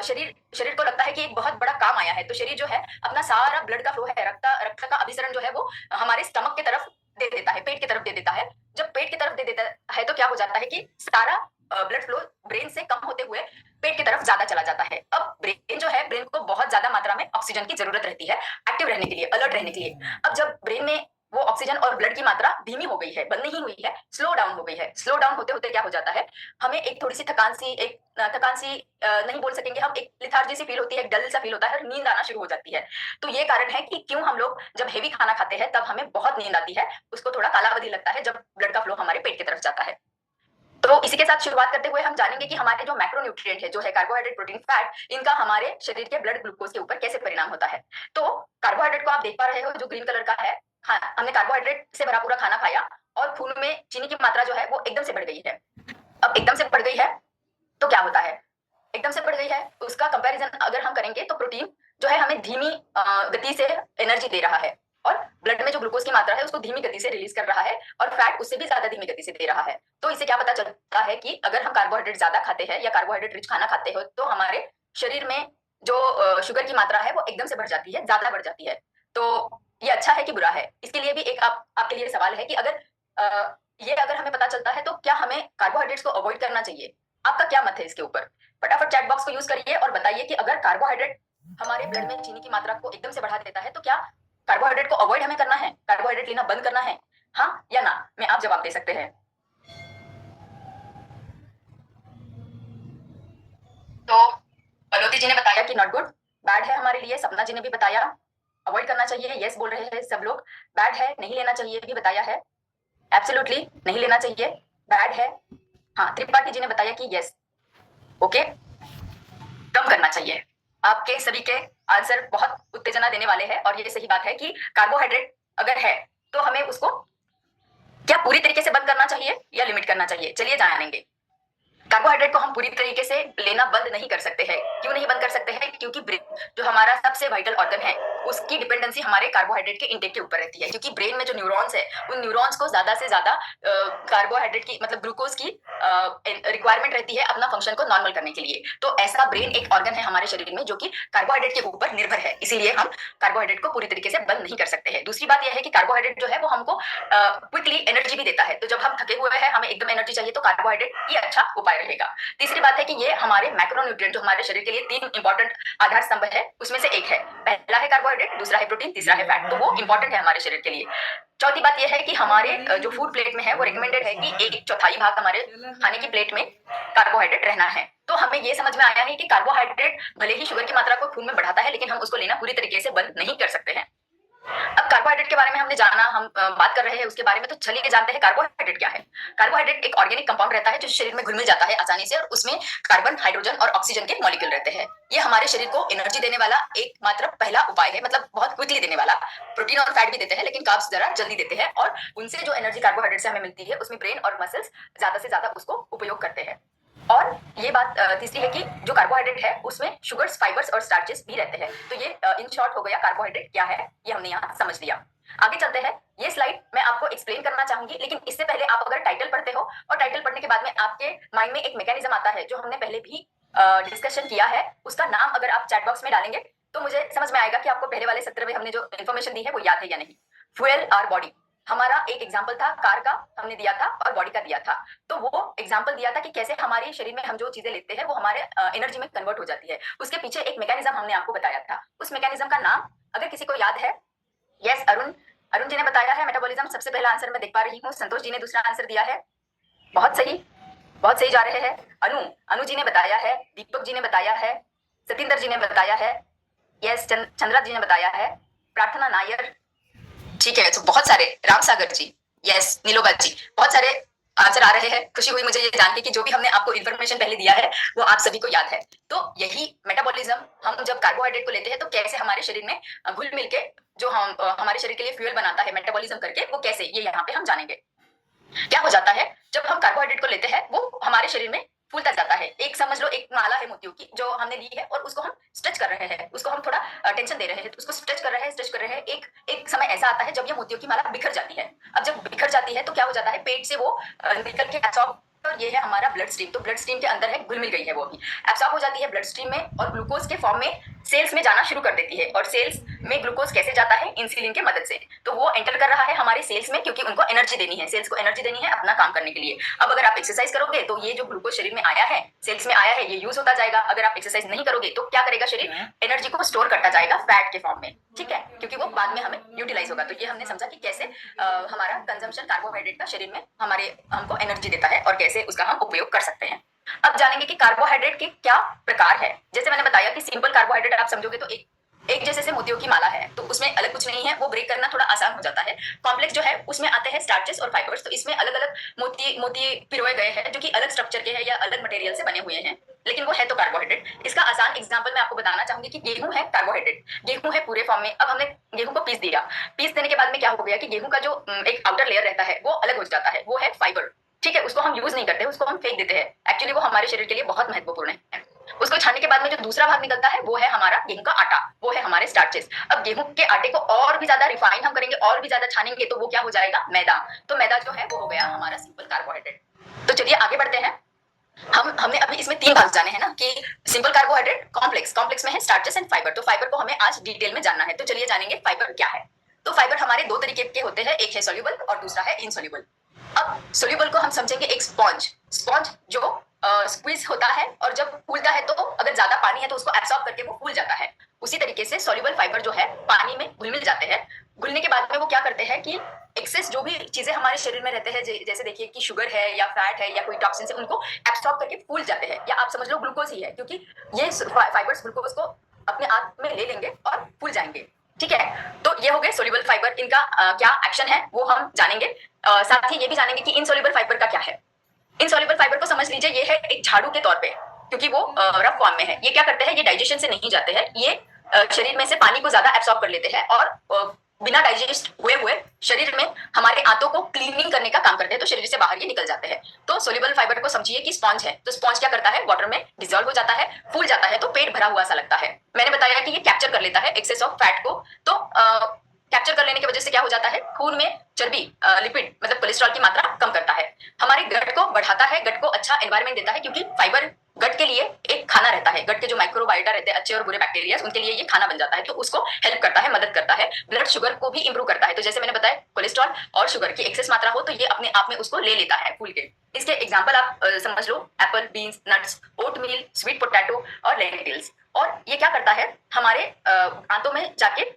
शरीर को लगता है कि एक बहुत बड़ा काम आया है। तो शरीर जो है अपना सारा ब्लड का फ्लो है, रक्त का अभिसरण जो है वो हमारे स्टमक की तरफ दे देता है, पेट की तरफ दे देता है। जब पेट की तरफ दे देता है तो क्या हो जाता है कि सारा ब्लड फ्लो ब्रेन से कम होते हुए पेट की तरफ ज्यादा चला जाता है। अब ब्रेन जो है, ब्रेन को बहुत ज्यादा मात्रा में ऑक्सीजन की जरूरत रहती है एक्टिव रहने के लिए, अलर्ट रहने के लिए। अब जब ब्रेन में वो ऑक्सीजन और ब्लड की मात्रा धीमी हो गई है, बंद नहीं हुई है, स्लो डाउन हो गई है। स्लो डाउन होते होते क्या हो जाता है, हमें एक थोड़ी सी थकान सी नहीं बोल सकेंगे हम, एक लिथार्जी सी फील होती है, एक डल सा फील होता है, नींद आना शुरू हो जाती है। तो ये कारण है कि क्यों हम लोग जब हेवी खाना खाते हैं तब हमें बहुत नींद आती है। उसको थोड़ा कालावधि लगता है जब ब्लड का फ्लो हमारे पेट की तरफ जाता है। तो इसी के साथ शुरुआत करते हुए हम जानेंगे कि हमारे जो मैक्रोन्यूट्रिएंट है, जो है कार्बोहाइड्रेट, प्रोटीन, फैट, इनका हमारे शरीर के ब्लड ग्लूकोज के ऊपर कैसे परिणाम होता है। तो कार्बोहाइड्रेट को आप देख पा रहे हो जो ग्रीन कलर का है, हमने कार्बोहाइड्रेट से भरा पूरा खाना खाया और खून में चीनी की मात्रा जो है वो एकदम से बढ़ गई है। अब एकदम से बढ़ गई है तो क्या होता है, एकदम से बढ़ गई है, उसका कंपैरिजन अगर हम करेंगे तो प्रोटीन जो है हमें धीमी गति से एनर्जी दे रहा है, और ब्लड में जो ग्लूकोज की मात्रा है उसको धीमी गति से रिलीज कर रहा है, और फैट उससे भी ज्यादा धीमी गति से दे रहा है। तो इससे क्या पता चलता है कि अगर हम कार्बोहाइड्रेट ज्यादा खाते हैं या कार्बोहाइड्रेट रिच खाना खाते हो तो हमारे शरीर में जो शुगर की मात्रा है वो एकदम से बढ़ जाती है, ज्यादा बढ़ जाती है। तो ये अच्छा है कि बुरा है, इसके लिए भी एक आपके लिए सवाल है कि अगर ये अगर हमें पता चलता है तो क्या हमें कार्बोहाइड्रेट्स को अवॉइड करना चाहिए? आपका क्या मत है इसके ऊपर? फटाफट चैट बॉक्स को यूज करिए और बताइए कि अगर कार्बोहाइड्रेट हमारे ब्लड में चीनी की मात्रा को एकदम से बढ़ा देता है तो क्या कार्बोहाइड्रेट को अवॉइड हमें करना है? कार्बोहाइड्रेट लेना बंद करना है? हाँ या ना में आप जवाब दे सकते हैं। तो पलोती जी ने बताया कि नॉट गुड, बैड है हमारे लिए। सपना जी ने भी बताया अवॉइड करना चाहिए, यस बोल रहे हैं सब लोग। बैड है, नहीं लेना चाहिए भी बताया है, एब्सोल्युटली नहीं लेना चाहिए, बैड है। हाँ, त्रिपाठी जी ने बताया कि यस, ओके, कम करना चाहिए। आपके सभी के आंसर बहुत उत्तेजना देने वाले हैं और ये सही बात है कि कार्बोहाइड्रेट अगर है तो हमें उसको क्या पूरी तरीके से बंद करना चाहिए या लिमिट करना चाहिए? चलिए जानेंगे। कार्बोहाइड्रेट को हम पूरी तरीके से लेना बंद नहीं कर सकते हैं। क्यों नहीं बंद कर सकते हैं? क्योंकि ब्रेन जो हमारा सबसे वाइटल ऑर्गन है उसकी डिपेंडेंसी हमारे कार्बोहाइड्रेट के इंटेक के ऊपर रहती है, क्योंकि ब्रेन में जो न्यूरॉन्स है उन न्यूरॉन्स को ज्यादा से ज्यादा कार्बोहाइड्रेट की मतलब ग्लूकोज की रिक्वायरमेंट रहती है अपना फंक्शन को नॉर्मल करने के लिए। तो ऐसा ब्रेन एक ऑर्गन है हमारे शरीर में जो कि कार्बोहाइड्रेट के ऊपर निर्भर है, इसीलिए हम कार्बोहाइड्रेट को पूरी तरीके से बंद नहीं कर सकते हैं। दूसरी बात यह है कि कार्बोहाइड्रेट जो है वो हमको क्विकली एनर्जी भी देता है, तो जब हम थके हुए हैं हमें एकदम एनर्जी चाहिए तो कार्बोहाइड्रेट ही अच्छा उपाय रहेगा। तीसरी बात है कि ये हमारे मैक्रोन्यूट्रिएंट जो हमारे शरीर के लिए 3 इंपॉर्टेंट आधार स्तंभ है उसमें से एक है। पहला है कार्बोहाइड्रेट, दूसरा है प्रोटीन, तीसरा है फैट, तो वो इंपॉर्टेंट है हमारे शरीर के लिए। चौथी बात यह है कि हमारे जो फूड प्लेट में है वो रिकमेंडेड है कि 1/4 भाग हमारे खाने की प्लेट में कार्बोहाइड्रेट रहना है। तो हमें ये समझ में आया है कि कार्बोहाइड्रेट भले ही शुगर की मात्रा को खून में बढ़ाता है लेकिन हम उसको लेना पूरी तरीके से बंद नहीं कर सकते हैं। अब कार्बोहाइड्रेट के बारे में हमने जाना, हम बात कर रहे हैं उसके बारे में, तो चलिए जानते हैं कार्बोहाइड्रेट क्या है। कार्बोहाइड्रेट एक ऑर्गेनिक कंपाउंड रहता है जो शरीर में घुल मिल जाता है आसानी से और उसमें कार्बन, हाइड्रोजन और ऑक्सीजन के मॉलिक्यूल रहते हैं। ये हमारे शरीर को एनर्जी देने वाला एकमात्र पहला उपाय है, मतलब बहुत क्विकली देने वाला। प्रोटीन और फैट भी देते हैं लेकिन कार्ब्स जरा जल्दी देते हैं और उनसे जो एनर्जी कार्बोहाइड्रेट से हमें मिलती है उसमें ब्रेन और मसल्स ज्यादा से ज्यादा उसको उपयोग करते हैं। और ये बात तीसरी है कि जो कार्बोहाइड्रेट है उसमें शुगर्स, फाइबर्स और स्टार्चेस भी रहते हैं। तो ये इन शॉर्ट हो गया कार्बोहाइड्रेट क्या है, ये हमने यहाँ समझ लिया। आगे चलते हैं। ये स्लाइड मैं आपको एक्सप्लेन करना चाहूंगी लेकिन इससे पहले आप अगर टाइटल पढ़ते हो और टाइटल पढ़ने के बाद में आपके माइंड में एक मैकेनिज्म आता है जो हमने पहले भी डिस्कशन किया है, उसका नाम अगर आप चैट बॉक्स में डालेंगे तो मुझे समझ में आएगा कि आपको पहले वाले सत्र में हमने जो इन्फॉर्मेशन दी है वो याद है या नहीं। फ्यूएल आवर बॉडी, हमारा एक एग्जाम्पल था कार का हमने दिया था और बॉडी का दिया था। तो वो एग्जाम्पल दिया था कि कैसे हमारे शरीर में हम जो चीजें लेते हैं वो हमारे एनर्जी में कन्वर्ट हो जाती है। उसके पीछे एक मैकेनिज्म हमने आपको बताया था, उस मैकेनिज्म का नाम अगर किसी को याद है। यस, अरुण जी ने बताया है मेटाबॉलिज्म, सबसे पहला आंसर मैं देख पा रही हूँ। संतोष जी ने दूसरा आंसर दिया है, बहुत सही जा रहे हैं। अनु जी ने बताया है, दीपक जी ने बताया है, सतिंदर जी ने बताया है, यस, चंद्रा जी ने बताया है, प्रार्थना नायर, ठीक है। तो बहुत सारे, राम सागर जी, यस, नीलोबा जी, बहुत सारे आंसर आ रहे हैं। खुशी हुई मुझे ये जान के कि जो भी हमने आपको इन्फॉर्मेशन पहले दिया है वो आप सभी को याद है। तो यही मेटाबॉलिज्म, हम जब कार्बोहाइड्रेट को लेते हैं तो कैसे हमारे शरीर में घुल मिल के जो हम हमारे शरीर के लिए फ्यूल बनाता है मेटाबॉलिज्म करके, वो कैसे, ये यहाँ पे हम जानेंगे। क्या हो जाता है जब हम कार्बोहाइड्रेट को लेते हैं वो हमारे शरीर में फूलता जाता है। एक समझ लो एक माला है मोतियों की जो हमने ली है और उसको हम स्ट्रेच कर रहे हैं, उसको हम थोड़ा टेंशन दे रहे हैं, तो उसको स्ट्रेच कर रहे हैं। एक समय ऐसा आता है जब ये मोतियों की माला बिखर जाती है। अब जब बिखर जाती है तो क्या हो जाता है, पेट से वो निकल के एब्सॉर्ब, और ये है हमारा ब्लड स्ट्रीम। तो ब्लड स्ट्रीम के अंदर है, घुल मिल गई है, वो भी एब्सॉर्ब हो जाती है ब्लड स्ट्रीम में और ग्लूकोज के फॉर्म में सेल्स में जाना शुरू कर देती है। और सेल्स में ग्लूकोज कैसे जाता है, इंसुलिन के मदद से। तो वो एंटर कर रहा है हमारे सेल्स में क्योंकि उनको एनर्जी देनी है, सेल्स को एनर्जी देनी है अपना काम करने के लिए। अब अगर आप एक्सरसाइज करोगे तो ये जो ग्लूकोज शरीर में आया है, सेल्स में आया है, ये यूज होता जाएगा। अगर आप एक्सरसाइज नहीं करोगे तो क्या करेगा शरीर, एनर्जी को स्टोर करता जाएगा फैट के फॉर्म में, ठीक है, क्योंकि वो बाद में हमें यूटिलाइज होगा। तो ये हमने समझा कि कैसे हमारा कंजम्पशन कार्बोहाइड्रेट का शरीर में हमको एनर्जी देता है और कैसे उसका हम उपयोग कर सकते हैं। अब जानेंगे कि कार्बोहाइड्रेट के क्या प्रकार है। जैसे मैंने बताया कि सिंपल कार्बोहाइड्रेट आप समझोगे तो एक जैसे से मोतियों की माला है, तो उसमें अलग कुछ नहीं है, वो ब्रेक करना थोड़ा आसान हो जाता है। कॉम्प्लेक्स जो है उसमें आते हैं स्टार्चेस और फाइबर्स, तो इसमें अलग अलग मोती पिरोए गए हैं जो कि अलग स्ट्रक्चर के हैं या अलग मटेरियल से बने हुए हैं, लेकिन वो है तो कार्बोहाइड्रेट। इसका आसान एग्जांपल मैं आपको बताना चाहूंगी कि गेहूं है कार्बोहाइड्रेट, गेहूं है पूरे फॉर्म में। अब हमने गेहूं को पीस दिया, पीस देने के बाद में क्या हो गया कि गेहूं का जो एक आउटर लेयर रहता है वो अलग हो जाता है, वो है फाइबर, ठीक है। उसको हम यूज नहीं करते, उसको हम फेंक देते हैं। एक्चुअली वो हमारे शरीर के लिए बहुत महत्वपूर्ण है। उसको छानने के बाद में जो दूसरा भाग निकलता है वो है हमारा गेहूं का आटा, वो है हमारे स्टार्चेस। अब गेहूं के आटे को और भी ज्यादा रिफाइन हम करेंगे, और भी ज्यादा छानेंगे तो वो क्या हो जाएगा, मैदा। तो मैदा जो है वो हो गया हमारा सिंपल कार्बोहाइड्रेट। तो चलिए आगे बढ़ते हैं। हमने अभी इसमें 3 भाग जाने हैं ना, कि सिंपल कार्बोहाइड्रेट, कॉम्प्लेक्स में है स्टार्चेस एंड फाइबर। तो फाइबर को हमें आज डिटेल में जानना है, तो चलिए जानेंगे फाइबर क्या है। तो फाइबर हमारे 2 तरीके के होते हैं, एक है सोल्यूबल और दूसरा है इनसोल्यूबल। अब सोल्यूबल को हम समझेंगे एक स्पॉन्ज, स्पॉन्ज जो स्क्वीज होता है और जब फूलता है तो अगर ज्यादा पानी है तो उसको एब्सॉर्ब करके वो फूल जाता है। उसी तरीके से सोल्यूबल फाइबर जो है पानी में घुल मिल जाते हैं। घुलने के बाद में वो क्या करते हैं कि एक्सेस जो भी चीजें हमारे शरीर में रहते हैं, जैसे देखिए कि शुगर है या फैट है या कोई टॉक्सिन है, उनको एब्सॉर्ब करके फूल जाते हैं, या आप समझ लो ग्लूकोज ही है, क्योंकि ये फाइबर्स ग्लूकोज को अपने आप में ले लेंगे और फूल जाएंगे। ठीक है, तो ये हो गए सोल्यूबल फाइबर। इनका क्या एक्शन है वो हम जानेंगे। साथ ही ये भी जानेंगे कि इनसोल्यूबल फाइबर का क्या है। इनसोल्यूबल फाइबर को समझ लीजिए ये है एक झाड़ू के तौर पे, क्योंकि वो रफ फॉर्म में है। ये क्या करते हैं, ये डाइजेशन से नहीं जाते हैं, ये शरीर में से पानी को ज्यादा एब्सॉर्ब कर लेते हैं और बिना डाइजेस्ट हुए हुए शरीर में हमारे आंतों को क्लीनिंग करने का काम करते हैं, तो शरीर से बाहर ये निकल जाते हैं। तो सोल्यूबल फाइबर को समझिए कि स्पॉन्ज है, तो स्पॉन्ज क्या करता है, वाटर में डिसॉल्व हो जाता है, फूल जाता है, तो पेट भरा हुआ सा लगता है। मैंने बताया कि ये कैप्चर कर लेता है एक्सेस ऑफ फैट को, तो कैप्चर कर लेने की वजह से क्या हो जाता है, खून में चर्बी, लिपिड मतलब कोलेस्ट्रॉल की मात्रा कम करता है, हमारे गट को बढ़ाता है, गट को अच्छा एनवायरमेंट देता है, क्योंकि फाइबर गट के लिए एक खाना रहता है। गट के जो माइक्रोबायोटा रहते हैं, अच्छे और बुरे बैक्टीरिया, उनके लिए ये खाना बन जाता है, तो उसको हेल्प करता है, मदद करता है। ब्लड शुगर को भी इंप्रूव करता है, तो जैसे मैंने बताया कोलेस्ट्रॉल और शुगर की एक्सेस मात्रा हो तो ये अपने आप में उसको ले लेता है फूल के। इसके एग्जाम्पल आप समझ लो, एप्पल, बीन्स, नट्स, ओट मील, स्वीट पोटैटो और लेंटिल्स। और ये क्या करता है, हमारे आंतों में जाके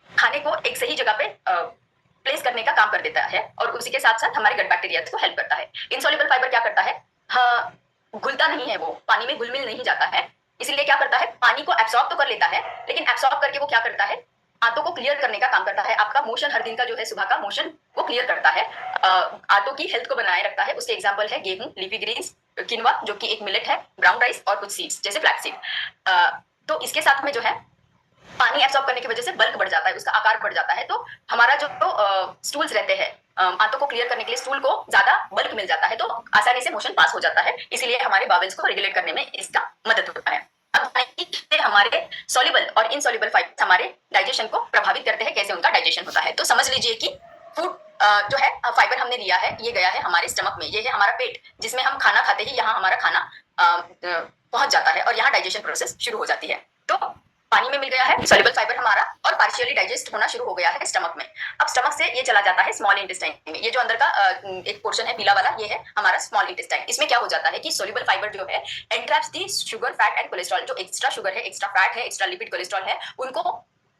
खाने को एक सही जगह पे प्लेस करने का काम कर देता है, और उसी के साथ साथ हमारे गट बैक्टीरिया को हेल्प करता है। इनसॉल्युबल फाइबर क्या करता है, हाँ, घुलता नहीं है, वो पानी में घुल मिल नहीं जाता है, इसीलिए क्या करता है, पानी को एब्सॉर्ब तो कर लेता है, लेकिन एब्सॉर्ब करके वो क्या करता है, आंतों को क्लियर करने का काम करता है। आपका मोशन हर दिन का जो है, सुबह का मोशन वो क्लियर करता है, आंतों की हेल्थ को बनाए रखता है। उसके एग्जाम्पल है गेहूं, लीफी ग्रीन्स, किनवा जो कि एक मिलेट है, ब्राउन राइस और कुछ सीड्स जैसे फ्लैक्स सीड। तो इसके साथ में जो है पानी एब्सॉर्ब करने की वजह से बल्क बढ़ जाता है, उसका आकार बढ़ जाता है, तो हमारा जो स्टूल्स रहते हैं, आंतों को क्लियर करने के लिए स्टूल को ज्यादा बल्क मिल जाता है, तो आसानी से मोशन पास हो जाता है, इसीलिए हमारे बावेल्स को रेगुलेट करने में इसका मदद होता है। अब हमारे सॉल्युबल और इनसॉल्युबल फाइबर्स हमारे डाइजेशन को प्रभावित करते हैं, कैसे उनका डाइजेशन होता है। तो समझ लीजिए कि फूड जो है फाइबर हमने लिया है, ये गया है हमारे स्टमक में, ये है हमारा पेट, जिसमें हम खाना खाते ही यहाँ हमारा खाना पहुंच जाता है और यहाँ डाइजेशन प्रोसेस शुरू हो जाती है। तो पानी में मिल गया है सॉल्युबल फाइबर हमारा, और पार्शियली डाइजेस्ट होना शुरू हो गया है स्टमक में। अब स्टमक से ये चला जाता है स्मॉल इंटेस्टाइन में, ये जो अंदर का एक पोर्शन है पीला वाला, ये है हमारा स्मॉल इंटेस्टाइन। इसमें क्या हो जाता है कि सॉल्युबल फाइबर जो है एंट्रैप्स दी शुगर, फैट एंड कोलेस्ट्रॉल, जो एक्स्ट्रा शुगर है, एक्स्ट्रा फैट है, एक्स्ट्रा लिपिड, कोलेस्ट्रॉल है, उनको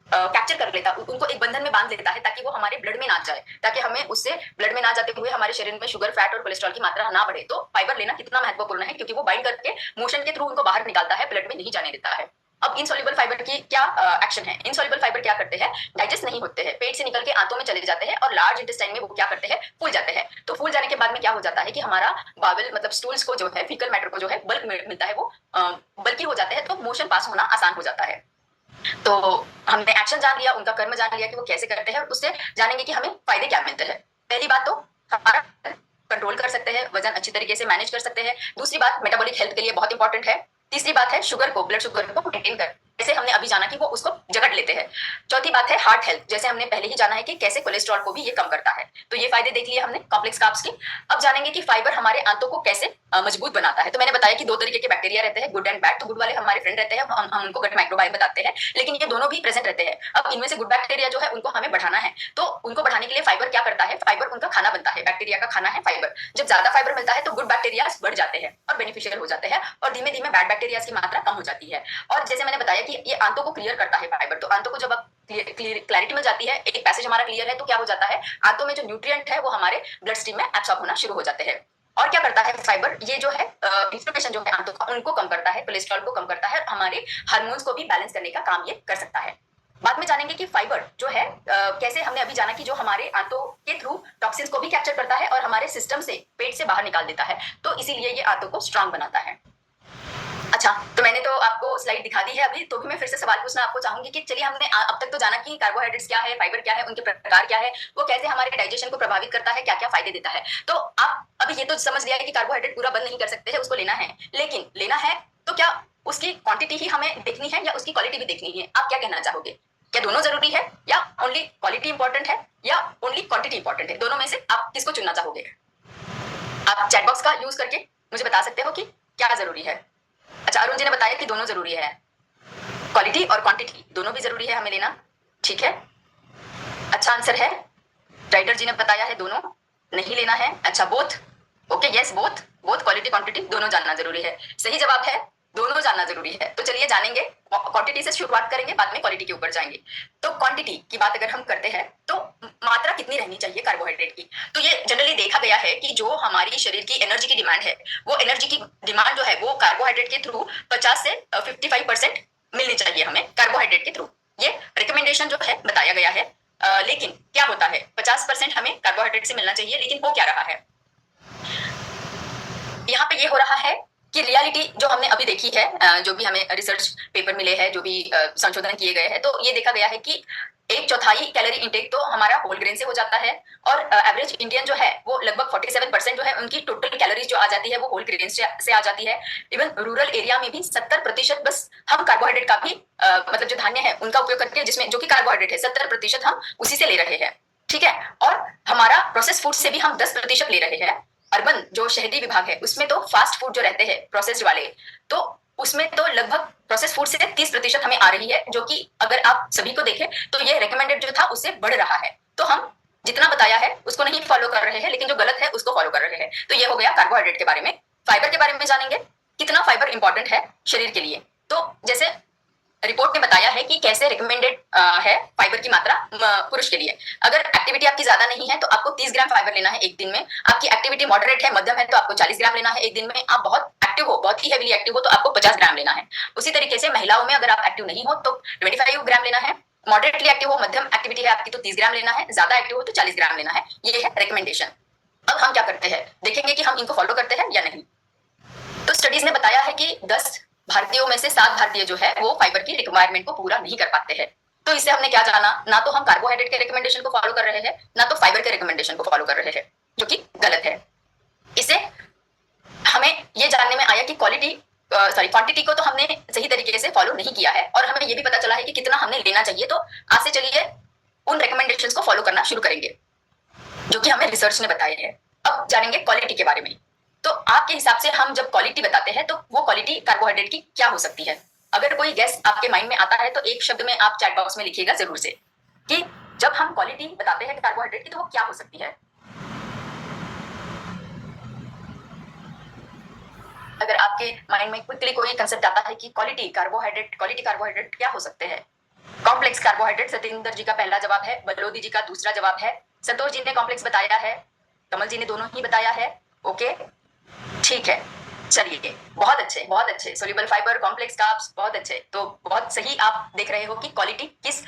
कैप्चर कर लेता है, उनको एक बंधन में बांध लेता है, ताकि वो हमारे ब्लड में ना जाए, ताकि हमें उससे ब्लड में ना जाते हुए हमारे शरीर में शुगर, फैट और कोलेस्ट्रॉल की मात्रा ना बढ़े। तो फाइबर लेना कितना महत्वपूर्ण है, क्योंकि वो बाइंड करके मोशन के थ्रू उनको बाहर निकालता है, ब्लड में नहीं जाने देता है। अब इनसॉल्युबल फाइबर की क्या एक्शन है, इनसॉल्युबल फाइबर क्या करते हैं, डाइजेस्ट नहीं होते हैं, पेट से निकल के आंतों में चले जाते हैं और लार्ज इंटेस्टाइन में वो क्या करते हैं, फूल जाते हैं। तो फूल जाने के बाद में क्या हो जाता है कि हमारा बावेल मतलब स्टूल्स को जो है, फीकल मैटर को जो है बल्क मिलता है, वो बल्कि हो जाते हैं, तो मोशन पास होना आसान हो जाता है। तो हमने एक्शन जान लिया, उनका कर्म जान लिया कि वो कैसे करते हैं, उससे जानेंगे कि हमें फायदे क्या मिलते हैं। पहली बात तो हमारा कंट्रोल कर सकते हैं, वजन अच्छी तरीके से मैनेज कर सकते हैं। दूसरी बात मेटाबॉलिक हेल्थ के लिए बहुत इंपॉर्टेंट है। तीसरी बात है शुगर को, ब्लड शुगर को मेंटेन कर, जैसे हमने अभी जाना कि वो उसको जगड़ लेते हैं। चौथी बात है हार्ट हेल्थ, जैसे हमने पहले ही जाना है कि कैसे कोलेस्ट्रॉल को भी ये कम करता है। तो ये फायदे देख लिए हमने कॉम्प्लेक्स कार्ब्स की। अब जानेंगे कि फाइबर हमारे आंतों को कैसे मजबूत बनाता है। तो मैंने बताया कि दो तरीके के बैक्टीरिया रहते हैं, गुड एंड बैड। तो गुड वाले हमारे फ्रेंड रहते हैं, हम उनको गट माइक्रोबायोम बताते हैं, लेकिन ये दोनों भी प्रेजेंट रहते हैं। अब इनमें से गुड बैक्टीरिया जो है उनको हमें बढ़ाना है, तो उनको बढ़ाने के लिए फाइबर क्या करता है, फाइबर उनका खाना बनता है, बैक्टीरिया का खाना है फाइबर। जब ज्यादा फाइबर मिलता है तो गुड बैक्टीरिया बढ़ जाते हैं और बेनिफिशियल हो जाते हैं, और धीमे धीमे बैड बैक्टीरिया की मात्रा कम हो जाती है। और जैसे मैंने बताया कि ये आंतों को क्लियर करता है फाइबर, तो आंतों को जब आप क्लैरिटी मिल जाती है, एक पैसेज हमारा क्लियर है, तो क्या हो जाता है, आंतों में जो न्यूट्रिएंट है वो हमारे ब्लड स्ट्रीम में एब्सॉर्ब होना शुरू हो जाते हैं। और क्या करता है फाइबर, ये जो है इन्फ्लेमेशन जो है आंतों का, उनको कम करता है, कोलेस्ट्रॉल को कम करता है, हमारे हार्मोन्स को भी बैलेंस करने का काम ये कर सकता है। बाद में जानेंगे कि फाइबर जो है कैसे, हमने अभी जाना कि जो हमारे आंतों के थ्रू टॉक्सिन्स को भी कैप्चर करता है और हमारे सिस्टम से, पेट से बाहर निकाल देता है, तो इसीलिए ये आंतों को स्ट्रांग बनाता है। अच्छा, तो मैंने तो आपको स्लाइड दिखा दी है अभी, तो भी मैं फिर से सवाल पूछना आपको चाहूंगी कि चलिए हमने अब तक तो जाना कि कार्बोहाइड्रेट्स क्या है, फाइबर क्या है, उनके प्रकार क्या है, वो कैसे हमारे डाइजेशन को प्रभावित करता है, क्या क्या फायदे देता है। तो आप अभी ये तो समझ लिया है कि कार्बोहाइड्रेट पूरा बंद नहीं कर सकते हैं, उसको लेना है, लेकिन लेना है तो क्या उसकी क्वांटिटी ही हमें देखनी है या उसकी क्वालिटी भी देखनी है, आप क्या कहना चाहोगे? क्या दोनों जरूरी है, या ओनली क्वालिटी इंपॉर्टेंट है, या ओनली क्वांटिटी इंपॉर्टेंट है? दोनों में से आप किसको चुनना चाहोगे? आप चैट बॉक्स का यूज करके मुझे बता सकते हो कि क्या जरूरी है। अच्छा, अरुण जी ने बताया कि दोनों जरूरी है, क्वालिटी और क्वांटिटी दोनों भी जरूरी है हमें लेना, ठीक है, अच्छा आंसर है। राइटर जी ने बताया है दोनों, नहीं लेना है? अच्छा, both. Okay, yes, both. Both quality quantity दोनों जानना जरूरी है। सही जवाब है, दोनों जानना जरूरी है। तो चलिए जानेंगे, क्वांटिटी से शुरुआत करेंगे, बाद में क्वालिटी के ऊपर जाएंगे। तो क्वांटिटी की बात अगर हम करते हैं तो मात्रा कितनी रहनी चाहिए कार्बोहाइड्रेट की? तो ये जनरली देखा गया है कि जो हमारी शरीर की एनर्जी की डिमांड है, वो एनर्जी की डिमांड जो है वो कार्बोहाइड्रेट के थ्रू 50 से 55% मिलनी चाहिए हमें कार्बोहाइड्रेट के थ्रू। ये रिकमेंडेशन जो है बताया गया है। लेकिन क्या होता है, 50% हमें कार्बोहाइड्रेट से मिलना चाहिए, लेकिन हो क्या रहा है यहाँ पे? ये हो रहा है कि रियलिटी जो हमने अभी देखी है, जो भी हमें रिसर्च पेपर मिले हैं, जो भी संशोधन किए गए हैं, तो ये देखा गया है कि 1/4 कैलोरी इंटेक तो हमारा होल ग्रेन से हो जाता है, और एवरेज इंडियन जो है वो लगभग 47% जो है उनकी टोटल कैलोरीज जो आ जाती है वो होल ग्रेन से आ जाती है। इवन रूरल एरिया में भी 70% बस हम कार्बोहाइड्रेट का भी मतलब जो धान्य है उनका उपयोग करके, जिसमें जो कि कार्बोहाइड्रेट है 70% हम उसी से ले रहे हैं, ठीक है। और हमारा प्रोसेस फूड से भी हम 10% ले रहे हैं। अर्बन जो शहरी विभाग है उसमें तो फास्ट फूड जो रहते हैं प्रोसेस्ड वाले, तो उसमें तो लगभग प्रोसेस फूड से 30% हमें आ रही है, जो कि अगर आप सभी को देखें तो ये रिकमेंडेड जो था उससे बढ़ रहा है। तो हम जितना बताया है उसको नहीं फॉलो कर रहे हैं, लेकिन जो गलत है उसको फॉलो कर रहे हैं। तो ये हो गया कार्बोहाइड्रेट के बारे में। फाइबर के बारे में जानेंगे, कितना फाइबर इंपॉर्टेंट है शरीर के लिए। तो जैसे रिपोर्ट में बताया है कि कैसे रिकमेंडेड है फाइबर की मात्रा पुरुष के लिए। अगर एक्टिविटी आपकी ज्यादा नहीं है तो आपको 30 ग्राम फाइबर लेना है एक दिन में। आपकी एक्टिविटी मॉडरेट है, मध्यम है, तो आपको 40 ग्राम लेना है एक दिन में। आप बहुत एक्टिव हो, बहुत ही हेवीली एक्टिव हो तो आपको 50 ग्राम लेना है। उसी तरीके से महिलाओं में अगर आप एक्टिव नहीं हो तो 25 ग्राम लेना है। मॉडरेटली एक्टिव हो, मध्यम एक्टिविटी है आपकी, तो 30 ग्राम लेना है। ज्यादा एक्टिव हो तो 40 ग्राम लेना है। ये है रिकमेंडेशन। अब हम क्या करते हैं, देखेंगे कि हम इनको फॉलो करते हैं या नहीं। तो स्टडीज ने बताया है कि 10 भारतीयों में से 7 भारतीय जो है वो फाइबर की रिक्वायरमेंट को पूरा नहीं कर पाते हैं। तो इससे हमने क्या जाना, ना तो हम कार्बोहाइड्रेट के रिकमेंडेशन को फॉलो कर रहे हैं, ना तो फाइबर के रिकमेंडेशन को फॉलो कर रहे हैं, जो कि गलत है। इससे हमें ये जानने में आया कि क्वांटिटी को तो हमने सही तरीके से फॉलो नहीं किया है, और हमें ये भी पता चला है कि कितना हमने लेना चाहिए। तो आज से चलिए उन रिकमेंडेशंस को फॉलो करना शुरू करेंगे जो कि हमें रिसर्च ने बताए हैं। अब जानेंगे क्वालिटी के बारे में। तो आपके हिसाब से हम जब क्वालिटी बताते हैं तो वो क्वालिटी कार्बोहाइड्रेट की क्या हो सकती है? अगर कोई गेस आपके माइंड में आता है तो एक शब्द में आप चैट बॉक्स में लिखिएगा जरूर से कि जब हम क्वालिटी बताते हैं कार्बोहाइड्रेट की तो वो क्या हो सकती है। अगर आपके माइंड में क्विकली कोई कंसेप्ट आता है कि क्वालिटी कार्बोहाइड्रेट क्या हो सकते हैं? कॉम्प्लेक्स कार्बोहाइड्रेट सत्येंद्र जी का पहला जवाब है, बलोदी जी का दूसरा जवाब है, संतोष जी ने कॉम्प्लेक्स बताया है, कमल जी ने दोनों ही बताया है। ओके, ठीक है, चलिए, बहुत अच्छे। सोल्यूबल फाइबर, कॉम्प्लेक्स कार्ब्स, बहुत अच्छे। तो बहुत सही आप देख रहे हो कि क्वालिटी किस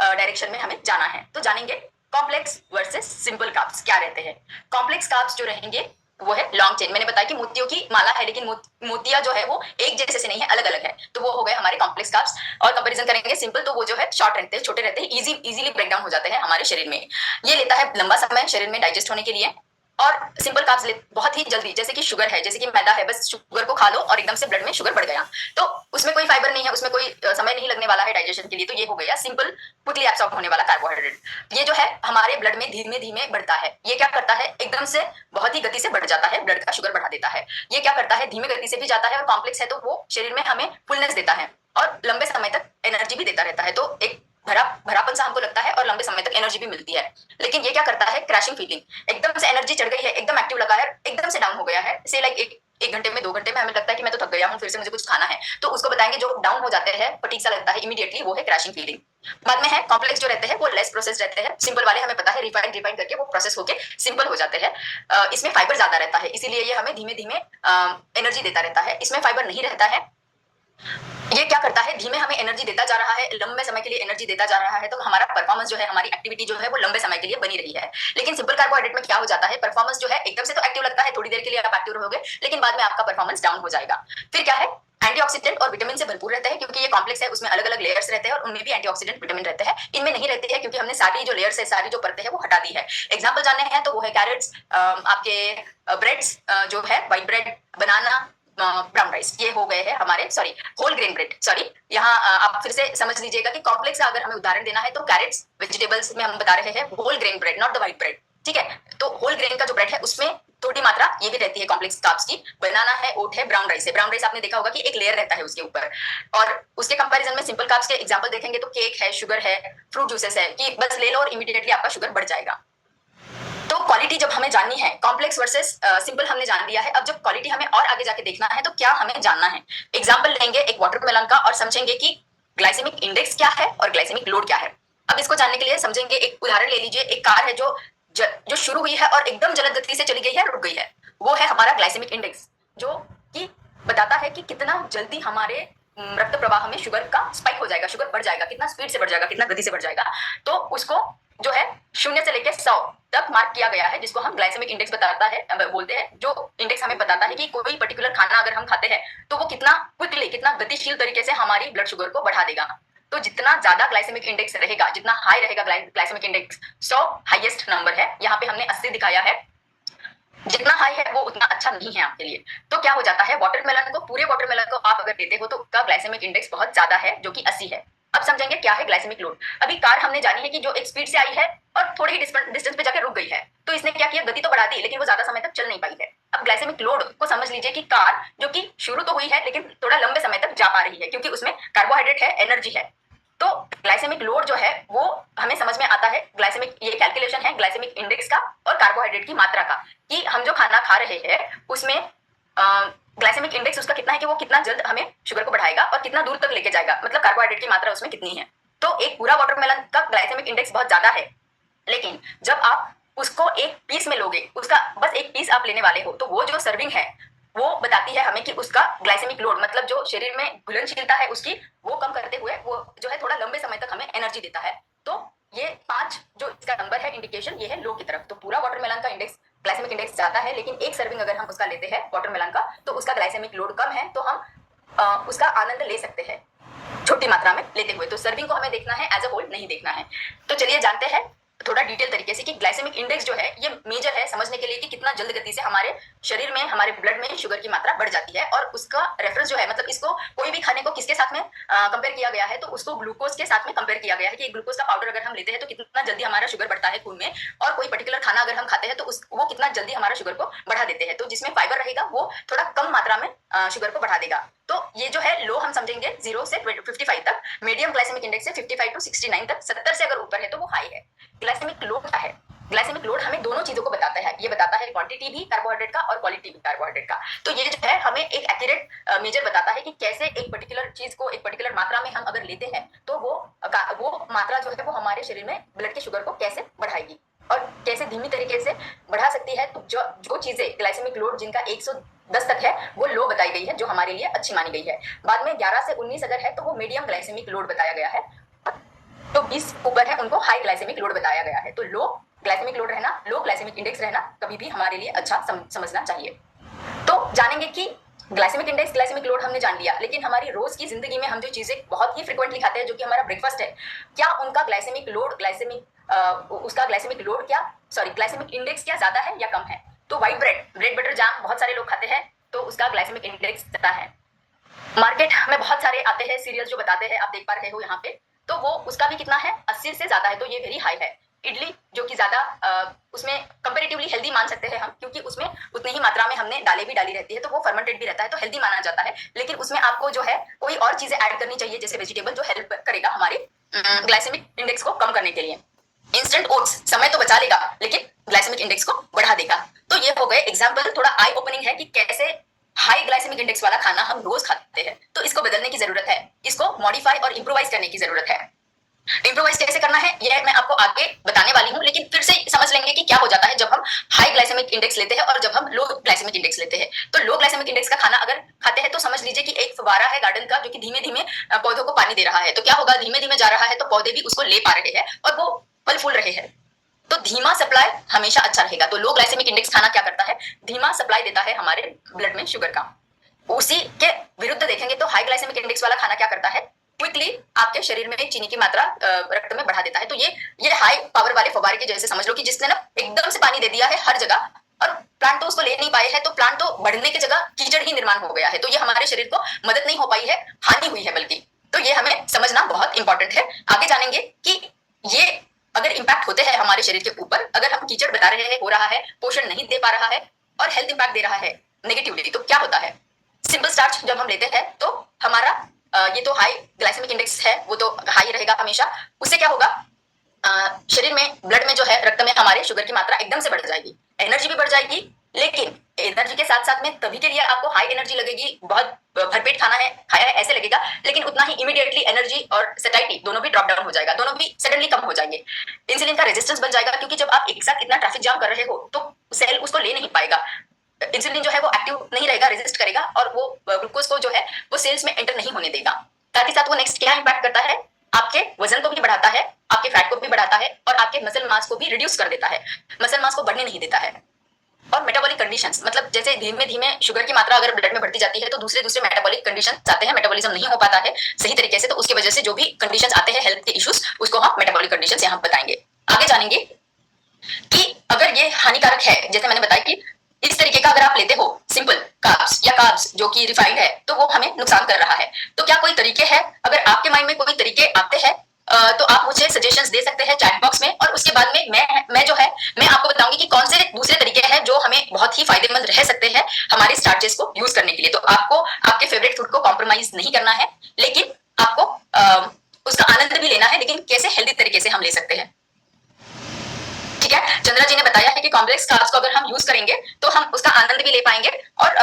डायरेक्शन में हमें जाना है। तो जानेंगे कॉम्प्लेक्स वर्सेस सिंपल कार्ब्स क्या रहते हैं। कॉम्प्लेक्स कार्ब्स जो रहेंगे वो है लॉन्ग चेन। मैंने बताया कि मोतियों की माला है, लेकिन मोतिया जो है वो एक जैसे से नहीं है, अलग अलग है। तो वो हो गए हमारे कॉम्प्लेक्स कार्ब्स। और कंपैरिजन करेंगे सिंपल, तो वो जो है शॉर्ट रहते हैं, छोटे रहते हैं, इजीली ब्रेक डाउन हो जाते हैं हमारे शरीर में। ये लेता है लंबा समय शरीर में डाइजेस्ट होने के लिए। और सिंपल कार्ब्स बहुत ही जल्दी, जैसे कि शुगर है, जैसे कि मैदा है, बस शुगर को खा लो और एकदम से ब्लड में शुगर बढ़ गया, तो उसमें कोई फाइबर नहीं है, उसमें कोई समय नहीं लगने वाला है डाइजेशन के लिए। तो ये हो गया सिंपल, क्विकली एब्सॉर्ब होने वाला कार्बोहाइड्रेट। ये जो है हमारे ब्लड में धीमे धीमे बढ़ता है। ये क्या करता है, एकदम से बहुत ही गति से बढ़ जाता है, ब्लड का शुगर बढ़ा देता है। ये क्या करता है, धीमे गति से भी जाता है, और कॉम्प्लेक्स है तो वो शरीर में हमें फुलनेस देता है और लंबे समय तक एनर्जी भी देता रहता है। तो एक भरापन सा हमको लगता है और लंबे समय तक एनर्जी भी मिलती है। लेकिन ये क्या करता है, क्रैशिंग फीलिंग, एकदम से एनर्जी चढ़ गई है, एकदम एक्टिव लगा है, एकदम से डाउन हो गया है, से लाइक एक घंटे में 2 घंटे में हमें लगता है कि मैं तो थक गया हूँ, फिर से मुझे कुछ खाना है, तो उसको बताएंगे जो डाउन हो जाते हैं, फटीग सा लगता है इमीडिएटली, वो है क्रैशिंग फीलिंग। बाद में है कॉम्प्लेक्स जो रहते हैं वो लेस प्रोसेस रहते हैं। सिंपल वाले हमें पता है रिफाइन करके वो प्रोसेस होके सिंपल हो जाते हैं। इसमें फाइबर ज्यादा रहता है, इसीलिए ये हमें धीमे धीमे एनर्जी देता रहता है। इसमें फाइबर नहीं रहता है। ये क्या करता है, धीमे हमें एनर्जी देता जा रहा है, लंबे समय के लिए एनर्जी देता जा रहा है, तो हमारा परफॉर्मेंस जो है, हमारी एक्टिविटी जो है वो लंबे समय के लिए बनी रही है। लेकिन सिंपल कार्बोहाइड्रेट में क्या हो जाता है, परफॉर्मेंस जो है एकदम से तो एक्टिव लगता है, थोड़ी देर के लिए आप एक्टिव रहोगे, लेकिन बाद में आपका परफॉर्मेंस डाउन हो जाएगा। फिर क्या है, एंटीऑक्सीडेंट और विटामिन से भरपूर रहते हैं, क्योंकि ये कॉम्प्लेक्स है, उसमें अलग अलग लेयर्स रहते हैं और उनमें भी एंटीऑक्सीडेंट विटामिन रहते हैं। इनमें नहीं रहते हैं क्योंकि हमने सारी जो लेयर्स है, सारी जो परतें हैं वो हटा दी है। एग्जाम्पल जानने हैं तो वो है कैरेट्स, आपके ब्रेड्स जो है, व्हाइट ब्रेड, बनाना, ब्राउन राइस, ये हो गए हैं हमारे होल ग्रेन ब्रेड। यहाँ आप फिर से समझ लीजिएगा कि कॉम्प्लेक्स अगर हमें उदाहरण देना है तो कैरेट्स, वेजिटेबल्स में हम बता रहे हैं whole grain bread, not the white bread, ठीक है। तो होल ग्रेन का जो ब्रेड है उसमें थोड़ी मात्रा ये भी रहती है कॉम्प्लेक्स कार्ब्स की। बनाना है, ओट है, ब्राउन राइस है। ब्राउन राइस आपने देखा होगा कि एक लेयर रहता है उसके ऊपर। और उसके कंपैरिजन में सिंपल कार्ब्स के एग्जांपल देखेंगे तो केक है, शुगर है, फ्रूट जूसेस है, कि बस ले लो और इमीडिएटली आपका शुगर बढ़ जाएगा। तो क्वालिटी जब हमें जाननी है, कॉम्प्लेक्स वर्सेस सिंपल हमने जान लिया है, अब जब क्वालिटी हमें और आगे जाके देखना है तो क्या हमें जानना है। एग्जाम्पल लेंगे एक वाटरमेलन का और समझेंगे कि ग्लाइसेमिक इंडेक्स क्या है और ग्लाइसेमिक लोड क्या है। अब इसको जानने के लिए समझेंगे, एक उदाहरण ले लीजिए, एक कार है जो शुरू हुई है और एकदम जलद गति से चली गई है, रुक गई है। वो है हमारा ग्लाइसेमिक इंडेक्स, जो कि बताता है कि कितना जल्दी हमारे रक्त प्रवाह में शुगर का स्पाइक हो जाएगा, शुगर बढ़ जाएगा, कितना स्पीड से बढ़ जाएगा, कितना गति से बढ़ जाएगा। तो उसको जो है 0 से लेकर 100 तक मार्क किया गया है, जिसको हम ग्लाइसेमिक इंडेक्स बताता है, बोलते हैं। जो इंडेक्स हमें बताता है कि कोई पर्टिकुलर खाना अगर हम खाते हैं तो वो कितना क्विकली, कितना गतिशील तरीके से हमारी ब्लड शुगर को बढ़ा देगा। तो जितना ज्यादा ग्लाइसेमिक इंडेक्स रहेगा, जितना हाई रहेगा ग्लाइसेमिक इंडेक्स, 100 हाईएस्ट नंबर है, यहाँ पे हमने 80 दिखाया है, जितना हाई है वो उतना अच्छा नहीं है आपके लिए। तो क्या हो जाता है, वाटरमेलन को, पूरे वाटरमेलन को आप अगर लेते हो तो उसका ग्लाइसेमिक इंडेक्स बहुत ज्यादा है, जो कि 80 है। अब समझेंगे क्या है ग्लाइसेमिक लोड। अभी कार हमने जानी है कि जो एक स्पीड से आई है और थोड़ी ही डिस्टेंस पे जाकर रुक गई है, तो इसने क्या किया, गति तो बढ़ा दी लेकिन वो ज्यादा समय तक चल नहीं पाई है। अब ग्लाइसेमिक लोड को समझ लीजिए कि कार जो कि शुरू तो हुई है लेकिन थोड़ा लंबे समय तक जा पा रही है, क्योंकि उसमें कार्बोहाइड्रेट है, एनर्जी है। तो ग्लाइसेमिक लोड जो है वो हमें समझ में आता है, ग्लाइसेमिक, ये कैलकुलेशन है ग्लाइसेमिक इंडेक्स का और कार्बोहाइड्रेट की मात्रा का, कि हम जो खाना खा रहे हैं उसमें ग्लाइसेमिक इंडेक्स उसका कितना है, कि वो कितना जल्द हमें शुगर को बढ़ाएगा और कितना दूर तक लेके जाएगा, मतलब कार्बोहाइड्रेट की मात्रा उसमें कितनी है। तो एक पूरा वाटरमेलन का ग्लाइसेमिक इंडेक्स बहुत ज्यादा है, लेकिन जब आप उसको एक पीस में लोगे, उसका बस एक पीस आप लेने वाले हो, तो वो जो सर्विंग है वो बताती है हमें कि उसका ग्लाइसेमिक लोड, मतलब जो शरीर में घुलनशीलता है उसकी, वो कम करते हुए वो जो है थोड़ा लंबे समय तक हमें एनर्जी देता है। तो ये 5 जो इसका नंबर है, इंडिकेशन, ये है लो की तरफ। तो पूरा वाटरमेलन का इंडेक्स, ग्लाइसेमिक इंडेक्स ज्यादा है, लेकिन एक सर्विंग अगर हम उसका लेते हैं वाटरमेलन का तो उसका ग्लाइसेमिक लोड कम है, तो हम उसका आनंद ले सकते हैं छोटी मात्रा में लेते हुए। तो सर्विंग को हमें देखना है, एज अ होल नहीं देखना है। तो चलिए जानते हैं थोड़ा डिटेल तरीके से कि ग्लाइसेमिक इंडेक्स जो है ये मेजर है समझने के लिए कि कितना जल्द गति से हमारे शरीर में, हमारे ब्लड में शुगर की मात्रा बढ़ जाती है। और उसका रेफरेंस जो है, मतलब इसको कोई भी खाने को किसके साथ में कंपेयर किया गया है, तो उसको ग्लूकोज के साथ में कंपेयर किया गया है कि ग्लूकोज का पाउडर अगर हम लेते हैं तो कितना जल्दी हमारा शुगर बढ़ता है खून में, और कोई पर्टिकुलर खाना अगर हम खाते हैं तो वो कितना जल्दी हमारा शुगर को बढ़ा देते हैं। तो जिसमें फाइबर रहेगा वो थोड़ा कम मात्रा में शुगर को बढ़ा देगा। तो ये जो है लो हम समझेंगे 0 से 55 तक, मीडियम ग्लाइसेमिक इंडेक्स है 55 टू 69 तक, 70 से अगर ऊपर है तो वो हाई है। ग्लाइसेमिक लोड क्या है, ग्लाइसेमिक लोड हमें दोनों चीजों को बताता है, ये बताता है क्वांटिटी भी कार्बोहाइड्रेट का और क्वालिटी भी कार्बोहाइड्रेट का। तो ये जो है हमें एक एक्यूरेट मेजर बताता है कि कैसे एक पर्टिकुलर चीज को एक पर्टिकुलर मात्रा में हम अगर लेते हैं तो वो मात्रा जो है वो हमारे शरीर में ब्लड के शुगर को कैसे बढ़ाएगी और कैसे धीमी तरीके से बढ़ा सकती है। तो जो चीजें ग्लाइसेमिक लोड जिनका 110 तक है वो लो बताई गई है, जो हमारे लिए अच्छी मानी गई है। बाद में 11 से 19 अगर है तो वो मीडियम ग्लाइसेमिक लोड बताया गया है, तो 20 ऊपर है उनको हाई ग्लाइसेमिक लोड बताया गया है। तो लो ग्लाइसेमिक लोड रहना, लो ग्लाइसेमिक इंडेक्स रहना कभी भी हमारे लिए अच्छा समझना चाहिए। तो जानेंगे कि ग्लाइसेमिक इंडेक्स, ग्लाइसेमिक लोड हमने जान लिया, लेकिन हमारी रोज की जिंदगी में हम जो चीजें बहुत ही फ्रिक्वेंटली खाते हैं, जो कि हमारा ब्रेकफास्ट है, क्या उनका ग्लाइसेमिक लोड, उसका ग्लाइसेमिक लोड क्या, सॉरी ग्लाइसेमिक इंडेक्स क्या ज्यादा है या कम है। तो व्हाइट ब्रेड बटर जाम बहुत सारे लोग खाते हैं, तो उसका ग्लाइसेमिक इंडेक्स ज्यादा है। मार्केट में बहुत सारे आते हैं सीरियल जो बताते हैं, आप देख पा रहे हो यहाँ पे, तो वो उसका भी कितना है, 80 से ज्यादा है, तो ये वेरी हाई है। इडली जो कि ज्यादा उसमें कंपेरेटिवली हेल्दी मान सकते हैं हम, क्योंकि उसमें उतनी ही मात्रा में हमने दालें भी डाली रहती है, तो वो फर्मेंटेड भी रहता है, तो हेल्दी माना जाता है। लेकिन उसमें आपको जो है कोई और चीजें ऐड करनी चाहिए, जैसे वेजिटेबल, जो हेल्प करेगा हमारे ग्लाइसेमिक इंडेक्स को कम करने के लिए। इंस्टेंट ओट्स समय तो बचा लेगा लेकिन ग्लाइसेमिक इंडेक्स को बढ़ा देगा। तो ये हो गए एग्जाम्पल, थोड़ा आई ओपनिंग है कि कैसे हाई ग्लाइसेमिक इंडेक्स वाला खाना हम रोज खाते हैं, तो इसको बदलने की जरूरत है, इसको मॉडिफाई और इंप्रोवाइज करने की जरूरत है। इंप्रोवाइज कैसे करना है ये मैं आपको आगे बताने वाली हूँ, लेकिन फिर से समझ लेंगे कि क्या हो जाता है जब हम हाई ग्लाइसेमिक इंडेक्स लेते हैं और जब हम लो ग्लाइसेमिक इंडेक्स लेते हैं। तो लो ग्लाइसेमिक इंडेक्स का खाना अगर खाते हैं तो समझ लीजिए कि एक फव्वारा है गार्डन का, जो कि धीमे धीमे पौधों को पानी दे रहा है। तो क्या होगा, धीमे धीमे जा रहा है तो पौधे भी उसको ले पा रहे हैं और वो फल फूल रहे हैं। तो धीमा सप्लाई हमेशा अच्छा रहेगा। तो लो ग्लाइसेमिक इंडेक्स खाना क्या करता है, धीमा सप्लाई देता है हमारे ब्लड में शुगर का। उसी के विरुद्ध देखेंगे तो हाई ग्लाइसेमिक इंडेक्स वाला खाना क्या करता है, क्विकली आपके शरीर में चीनी की मात्रा रक्त में बढ़ा देता है। तो ये हाई पावर वाले फव्वारे के जैसे समझ लो कि जिसने ना एकदम से पानी दे दिया है हर जगह, और प्लांट तो उसको ले नहीं पाए हैं, तो प्लांट तो बढ़ने की जगह कीचड़ ही निर्माण हो गया है। तो ये हमारे शरीर को मदद नहीं हो पाई है, हानि हुई है बल्कि। तो ये हमें समझना बहुत इंपॉर्टेंट है। आगे जानेंगे कि ये अगर इम्पैक्ट होते हैं हमारे शरीर के ऊपर, अगर हम कीचड़ बता रहे हैं, हो रहा है, पोषण नहीं दे पा रहा है और हेल्थ इम्पैक्ट दे रहा है नेगेटिवली, तो क्या होता है। सिंपल स्टार्च जब हम लेते हैं तो हमारा ये तो हाई ग्लाइसेमिक इंडेक्स है, वो तो हाई रहेगा हमेशा। उससे क्या होगा, शरीर में, ब्लड में जो है, रक्त में हमारे शुगर की मात्रा एकदम से बढ़ जाएगी, एनर्जी भी बढ़ जाएगी। लेकिन एनर्जी के साथ साथ में तभी के लिए आपको हाई एनर्जी लगेगी, बहुत भरपेट खाना है, खाया है ऐसे लगेगा, लेकिन उतना ही इमीडिएटली एनर्जी और सैटिस्फैक्शन दोनों भी ड्रॉप डाउन हो जाएगा, दोनों भी सडनली कम हो जाएंगे। इंसुलिन का रेजिस्टेंस बन जाएगा, क्योंकि जब आप एक साथ इतना ट्रैफिक जाम कर रहे हो तो सेल उसको ले नहीं पाएगा। इंसुलिन जो है वो एक्टिव नहीं रहेगा, रेजिस्ट करेगा, और वो ग्लूकोज को जो है वो सेल्स में एंटर नहीं होने देगा। साथ ही साथ वो नेक्स्ट क्या इंपैक्ट करता है, आपके वजन को भी बढ़ाता है, आपके फैट को भी बढ़ाता है, और आपके मसल मास को भी रिड्यूस कर देता है, मसल मास को बढ़ने नहीं देता है। और मेटाबॉलिक कंडीशंस, मतलब जैसे धीमे धीमे शुगर की मात्रा अगर ब्लड में बढ़ती जाती है तो दूसरे दूसरे मेटाबॉलिक कंडीशंस आते हैं, मेटाबॉलिज्म नहीं हो पाता है सही तरीके से, तो उसकी वजह से जो भी कंडीशंस आते हैं हेल्थ के इश्यूज, उसको हम मेटाबॉलिक कंडीशंस यहाँ बताएंगे। आगे जानेंगे कि अगर ये हानिकारक है, जैसे मैंने बताया कि इस तरीके का अगर आप लेते हो सिंपल कार्ब्स या कार्ब्स जो कि रिफाइंड है, तो वो हमें नुकसान कर रहा है। तो क्या कोई तरीके है, अगर आपके माइंड में कोई तरीके आते हैं तो आप मुझे सजेशंस दे सकते हैं चैट बॉक्स में, और उसके बाद में मैं जो है मैं आपको बताऊंगी कि कौन से दूसरे तरीके हैं जो हमें बहुत ही फायदेमंद रह सकते हैं हमारी स्टार्चेस को यूज करने के लिए। तो आपको आपके फेवरेट फूड को कॉम्प्रोमाइज नहीं करना है, लेकिन आपको उसका आनंद भी लेना है, लेकिन कैसे हेल्दी तरीके से हम ले सकते हैं। ठीक है, चंद्रा जी ने बताया है कि कॉम्प्लेक्स कार्ब्स को अगर हम यूज करेंगे तो हम उसका आनंद भी ले पाएंगे, और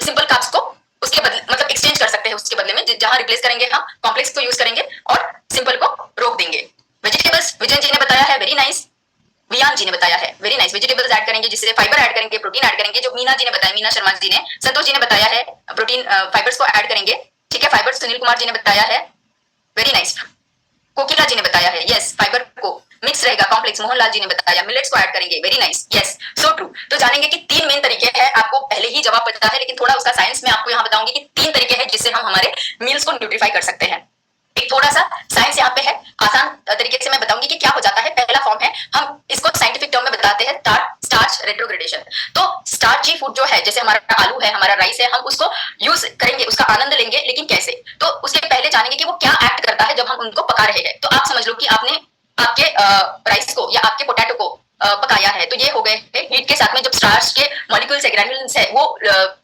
सिंपल कार्ब्स को उसके बदले मतलब एक्सचेंज कर सकते हैं, उसके बदले में जहां रिप्लेस करेंगे हम कॉम्प्लेक्स को यूज करेंगे और सिंपल को रोक देंगे। वेजिटेबल्स, विजय जी ने बताया है, वेरी नाइस। वियान जी ने बताया है, वेरी नाइस। वेजिटेबल्स ऐड करेंगे, जिससे फाइबर ऐड करेंगे, प्रोटीन ऐड करेंगे, जो मीना जी ने बताया, मीना शर्मा जी ने, संतोष जी ने बताया है प्रोटीन फाइबर्स को ऐड करेंगे। ठीक है, फाइबर्स सुनील कुमार जी ने बताया है, वेरी नाइस। कोकिला जी ने बताया है, यस, फाइबर को मिक्स रहेगा, कॉम्प्लेक्स। मोहनलाल जी ने बताया मिलेट्स को ऐड करेंगे, very nice, yes, so true. तो जानेंगे कि तीन मेन तरीके हैं, आपको पहले ही जवाब पता है, लेकिन थोड़ा उसका साइंस में आपको यहाँ बताऊंगी कि तीन तरीके हैं जिससे हम हमारे मील्स को न्यूट्रीफाई कर सकते हैं। एक थोड़ा सा साइंस यहाँ पे है, आसान तरीके से मैं बताऊंगी कि क्या हो जाता है। पहला फॉर्म है, हम इसको साइंटिफिक टर्म में बताते हैं स्टार्च रेट्रोग्रेडेशन। तो स्टार्ची फूड जो है, जैसे हमारा आलू है, हमारा राइस है, हम उसको यूज करेंगे, उसका आनंद लेंगे, लेकिन कैसे? तो उसके पहले जानेंगे कि वो क्या एक्ट करता है जब हम उनको पका रहे हैं। तो आप समझ लो कि आपने आपके राइस को या आपके पोटैटो को पकाया है, तो ये हो गए हीट के साथ में जब स्टार्च के मॉलिक्यूल्स है, ग्रैन्युल्स है, वो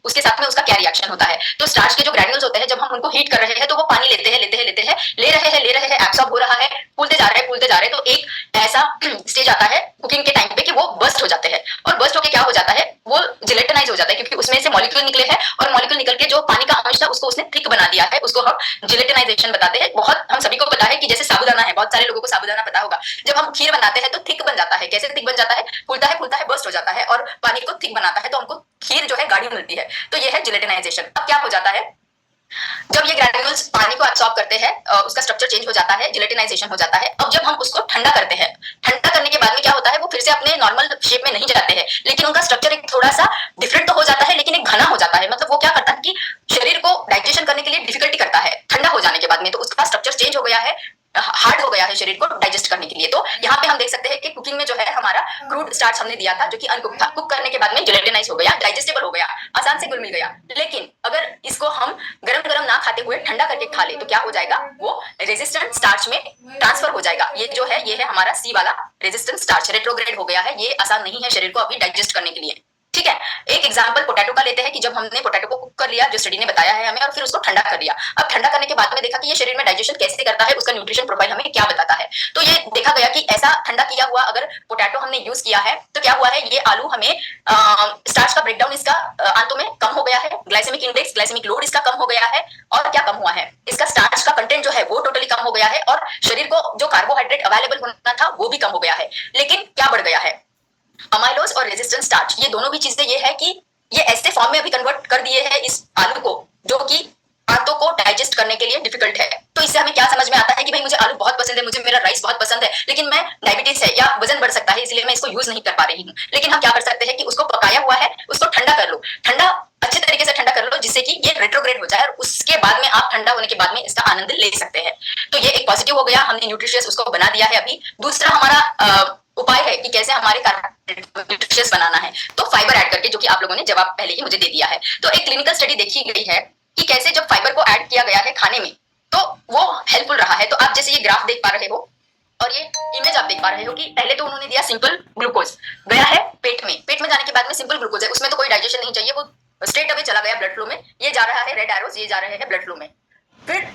उसके साथ में उसका क्या रिएक्शन होता है। तो स्टार्च के जो ग्रैन्युल्स होते हैं, जब हम उनको हीट कर रहे हैं तो वो पानी लेते हैं, ले रहे हैं, एब्सॉर्ब हो रहा है, फूलते जा रहे हैं, तो एक ऐसा स्टेज आता है कुकिंग के टाइम पे कि वो बर्स्ट हो जाते हैं, और बर्स्ट होके क्या हो जाता है, वो जिलेटिनाइज हो जाता है, क्योंकि उसमें से मॉलिक्यूल निकले हैं, और मॉलिक्यूल निकल के जो पानी का अंश था उसको उसने थिक बना दिया है, उसको हम जिलेटिनाइजेशन बताते हैं। बहुत हम सभी को पता है कि जैसे साबूदाना है, बहुत सारे लोगों को साबूदाना पता होगा, जब हम खीर बनाते हैं तो थिक बन जाता है। कैसे थिक बन जाता है? फूलता है, बर्स्ट हो जाता है, और पानी को थिक बनाता है, तो हमको खीर जो है गाढ़ी मिलती है। तो ये है जिलेटिनाइजेशन। अब क्या हो जाता है, जब ये ग्रैन्युल्स पानी को एब्सॉर्ब करते हैं, उसका स्ट्रक्चर चेंज हो जाता है, जिलेटिनाइजेशन हो जाता है। अब जब हम उसको ठंडा करते हैं, ठंडा करने के बाद में क्या होता है, वो फिर से अपने नॉर्मल शेप में नहीं जाते हैं, लेकिन उनका स्ट्रक्चर एक थोड़ा सा डिफरेंट तो हो जाता है, लेकिन एक घना हो जाता है। मतलब वो क्या करता है कि शरीर को डाइजेशन करने के लिए डिफिकल्टी करता है ठंडा हो जाने के बाद में, तो उसका स्ट्रक्चर चेंज हो गया है, हार्ड हो गया है शरीर को डाइजेस्ट करने के लिए। तो यहाँ पे हम देख सकते हैं कि कुकिंग में जो है हमारा क्रूड स्टार्च हमने दिया था, जो कि अनकुक था, कुक करने के बाद में जिलेटिनाइज हो गया, डाइजेस्टेबल हो गया, आसान से घुल मिल गया। लेकिन अगर इसको हम गरम गरम ना खाते हुए ठंडा करके खा ले तो क्या हो जाएगा, वो रेजिस्टेंट स्टार्च में ट्रांसफर हो जाएगा। ये जो है, ये है हमारा सी वाला रेजिस्टेंट स्टार्च, रेट्रोग्रेड हो गया है, ये आसान नहीं है शरीर को अभी डाइजेस्ट करने के लिए। ठीक है, एक एग्जांपल पोटैटो का लेते हैं कि जब हमने पोटैटो को कुक कर लिया, जो स्टडी ने बताया है हमें, और फिर उसको ठंडा कर लिया। अब ठंडा करने के बाद में देखा कि ये शरीर में डाइजेशन कैसे करता है, उसका न्यूट्रिशन प्रोफाइल हमें क्या बताता है। तो ये देखा गया कि ऐसा ठंडा किया हुआ अगर पोटैटो हमने यूज किया है तो क्या हुआ है, ये आलू हमें स्टार्च का ब्रेकडाउन इसका आंतों में कम हो गया है, ग्लाइसेमिक इंडेक्स, ग्लाइसेमिक लोड इसका कम हो गया है, और क्या कम हुआ है, इसका स्टार्च का कंटेंट जो है वो टोटली कम हो गया है, और शरीर को जो कार्बोहाइड्रेट अवेलेबल होना था वो भी कम हो गया है। लेकिन क्या बढ़ गया है, अमाइलोज और रेजिस्टेंट स्टार्च, ये दोनों भी चीजें ये है कि ये ऐसे फॉर्म में अभी कन्वर्ट कर दिए हैं इस आलू को, जो कि आंतों को डाइजेस्ट करने के लिए डिफिकल्ट है। तो इससे हमें क्या समझ में आता है कि भाई मुझे आलू बहुत पसंद है, मुझे मेरा राइस बहुत पसंद है, लेकिन मैं डायबिटीज है या वजन बढ़ सकता है, इसलिए मैं इसको यूज नहीं कर पा रही हूँ। लेकिन हम क्या कर सकते हैं कि उसको पकाया हुआ है, उसको ठंडा कर लो, ठंडा अच्छे तरीके से ठंडा कर लो, जिससे कि ये रेट्रोग्रेड हो जाए, और उसके बाद में आप ठंडा होने के बाद में इसका आनंद ले सकते हैं। तो ये एक पॉजिटिव हो गया, हमने न्यूट्रिशियस उसको बना दिया है। अभी दूसरा हमारा उपाय है कि कैसे हमारे न्यूट्रिशियस बनाना है, तो फाइबर ऐड करके, जो कि आप लोगों ने जवाब पहले ही मुझे दे दिया है। तो एक क्लिनिकल स्टडी देखी गई है कि कैसे जब फाइबर को ऐड किया गया है खाने में तो वो हेल्पफुल रहा है। तो आप जैसे ये ग्राफ देख पा रहे हो और ये इमेज आप देख पा रहे हो कि पहले तो उन्होंने दिया सिंपल ग्लूकोज, गया है पेट में जाने के बाद में सिंपल ग्लूकोज है, उसमें तो कोई डाइजेशन नहीं चाहिए, वो स्ट्रेट अवे चला गया ब्लड फ्लो में, ये जा रहा है रेड एरोस, ये जा रहे हैं ब्लड फ्लो में। फिर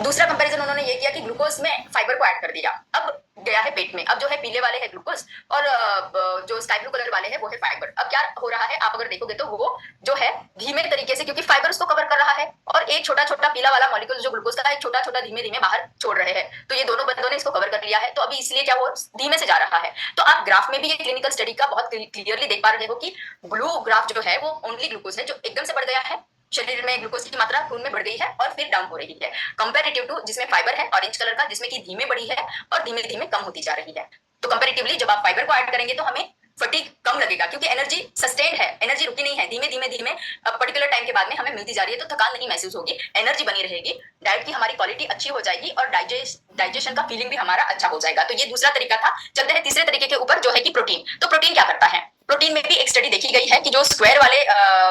दूसरा कंपैरिजन उन्होंने ये किया कि ग्लूकोज में फाइबर को ऐड कर दिया, अब गया है पेट में, अब जो है पीले वाले है ग्लूकोज और जो स्काई ब्लू कलर वाले हैं वो है फाइबर। अब क्या हो रहा है आप अगर देखोगे तो वो जो है धीमे तरीके से, क्योंकि फाइबर उसको कवर कर रहा है और एक छोटा छोटा पीला वाला मॉलिक्यूल जो ग्लूकोज का एक छोटा छोटा धीमे धीमे बाहर छोड़ रहे हैं, तो ये दोनों बंदों ने इसको कवर कर लिया है, तो अभी इसलिए क्या वो धीमे से जा रहा है। तो आप ग्राफ में भी ये क्लिनिकल स्टडी का बहुत क्लियरली देख पा रहे हो कि ब्लू ग्राफ जो है वो ओनली ग्लूकोज है जो एकदम से बढ़ गया है, शरीर में ग्लूकोज की मात्रा खून में बढ़ गई है और फिर डाउन हो रही है, कंपैरेटिव टू जिसमें फाइबर है ऑरेंज कलर का, जिसमें कि धीमे बढ़ी है और धीमे धीमे कम होती जा रही है। तो कंपैरेटिवली जब आप फाइबर को ऐड करेंगे तो हमें फटीग कम लगेगा, क्योंकि एनर्जी सस्टेन्ड है, एनर्जी रुकी नहीं है, धीमे धीमे धीमे पर्टिकुलर टाइम के बाद में हमें मिलती जा रही है, तो थकान नहीं महसूस होगी, एनर्जी बनी रहेगी, डाइट की हमारी क्वालिटी अच्छी हो जाएगी और डाइजेशन का फीलिंग भी हमारा अच्छा हो जाएगा। तो ये दूसरा तरीका था। चलते हैं तीसरे तरीके के ऊपर जो है कि प्रोटीन। तो प्रोटीन क्या करता है? प्रोटीन में भी एक स्टडी देखी गई है कि जो स्क्वायर वाले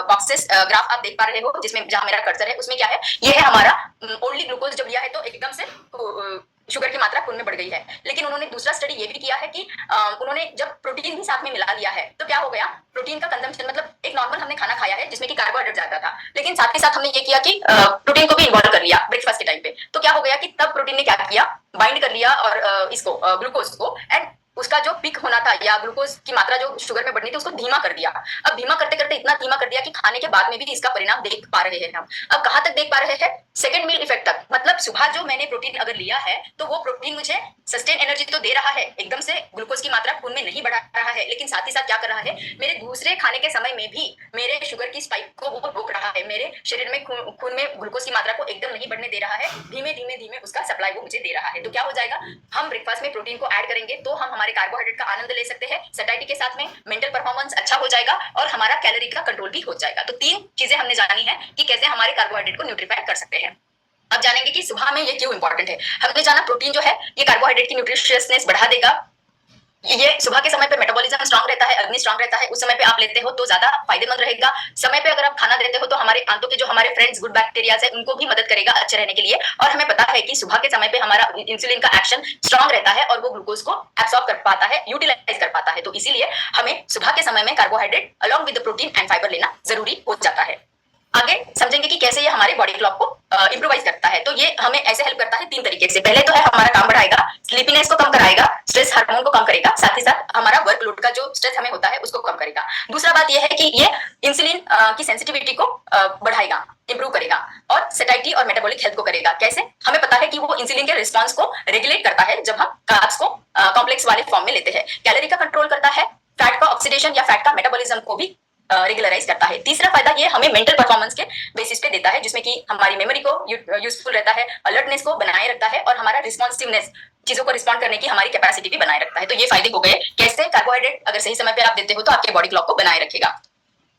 बॉक्सेस ग्राफ आप देख पा रहे हो जिसमें जहां मेरा कर्सर है, उसमें क्या है, ये है हमारा ओनली ग्लूकोज जब लिया है तो एकदम से शुगर की मात्रा खून में बढ़ गई है। लेकिन उन्होंने दूसरा स्टडी ये भी किया है कि उन्होंने जब प्रोटीन भी साथ में मिला लिया है तो क्या हो गया, प्रोटीन का कंजम्पशन, मतलब एक नॉर्मल हमने खाना खाया है जिसमें कि कार्बोहाइड्रेट जाता था, लेकिन साथ ही साथ हमने ये किया कि प्रोटीन को भी इन्वॉल्व कर लिया ब्रेकफास्ट के टाइम पे, तो क्या हो गया कि तब प्रोटीन ने क्या किया, बाइंड कर लिया और इसको ग्लूकोज को, एंड उसका जो पिक होना था या ग्लूकोज की मात्रा जो शुगर में बढ़नी थी उसको धीमा कर दिया। अब धीमा करते करते इतना धीमा कर दिया कि खाने के बाद में भी इसका परिणाम देख पा रहे हैं हम। अब कहां तक देख पा रहे हैं? सेकंड मील इफेक्ट तक, मतलब सुबह जो मैंने प्रोटीन अगर लिया है तो वो प्रोटीन मुझे सस्टेन एनर्जी तो दे रहा है, एकदम से ग्लूकोज की मात्रा खून में नहीं बढ़ा रहा है, लेकिन साथ ही साथ क्या कर रहा है, मेरे दूसरे खाने के समय में भी मेरे शुगर की स्पाइक को वो रोक रहा है, मेरे शरीर में खून में ग्लूकोज की मात्रा को एकदम नहीं बढ़ने दे रहा है, धीमे धीमे धीमे उसका सप्लाई वो मुझे दे रहा है। तो क्या हो जाएगा, हम ब्रेकफास्ट में प्रोटीन को ऐड करेंगे तो हम हमारे कार्बोहाइड्रेट का आनंद ले सकते हैं, सैटिस्फैक्शन के साथ में मेंटल परफॉर्मेंस अच्छा हो जाएगा और हमारा कैलोरी का कंट्रोल भी हो जाएगा। तो तीन चीजें हमने जानी है कि कैसे हमारे कार्बोहाइड्रेट को न्यूट्रीफाई कर सकते हैं। अब जानेंगे कि सुबह में ये क्यों इंपॉर्टेंट है। हमने जाना प्रोटीन जो है ये कार्बोहाइड्रेट की न्यूट्रिशियसनेस बढ़ा देगा, ये सुबह के समय पे मेटाबॉलिज्म स्ट्रांग रहता है, अग्नि स्ट्रांग रहता है, उस समय पे आप लेते हो तो ज्यादा फायदेमंद रहेगा। समय पे अगर आप खाना देते हो तो हमारे आंतों के जो हमारे फ्रेंड्स गुड बैक्टीरियाज है उनको भी मदद करेगा अच्छे रहने के लिए, और हमें पता है कि सुबह के समय पे हमारा इंसुलिन का एक्शन स्ट्रांग रहता है और वो ग्लूकोज को एब्सॉर्ब कर पाता है, यूटिलाइज कर पाता है, तो इसीलिए हमें सुबह के समय में carbohydrate along with protein and fibre लेना जरूरी हो जाता है। आगे समझेंगे कि कैसे ये हमारे बॉडी क्लॉक को इंप्रोवाइज करता है। तो ये हमें ऐसे हेल्प करता है तीन तरीके से। पहले तो है हमारा काम बढ़ाएगा, स्लीपीनेस को कम कराएगा, स्ट्रेस हार्मोन को कम करेगा, साथ ही साथ हमारा वर्कलोड का जो स्ट्रेस हमें होता है उसको कम करेगा। दूसरा बात ये है कि ये इंसुलिन की सेंसिटिविटी को बढ़ाएगा, इंप्रूव करेगा और सेटाइटी और मेटाबॉलिक हेल्थ को करेगा। कैसे? हमें पता है कि वो इंसुलिन के रिस्पॉन्स को रेगुलेट करता है जब हम कार्ब्स को कॉम्प्लेक्स वाले फॉर्म में लेते हैं। कैलोरी का कंट्रोल करता है, फैट का ऑक्सीडेशन या फैट का मेटाबॉलिज्म को भी रेगुलराइज करता है। तीसरा फायदा ये हमें मेंटल परफॉर्मेंस के बेसिस पे देता है, जिसमें कि हमारी मेमोरी को यूजफुल रहता है, अलर्टनेस को बनाए रखता है और हमारा रिस्पॉन्सिवनेस, चीजों को रिस्पॉन्ड करने की हमारी कैपेसिटी भी बनाए रखता है। तो ये फायदे हो गए। कैसे? कार्बोहाइड्रेट अगर सही समय पे आप देते हो तो आपके बॉडी क्लॉक को बनाए रखेगा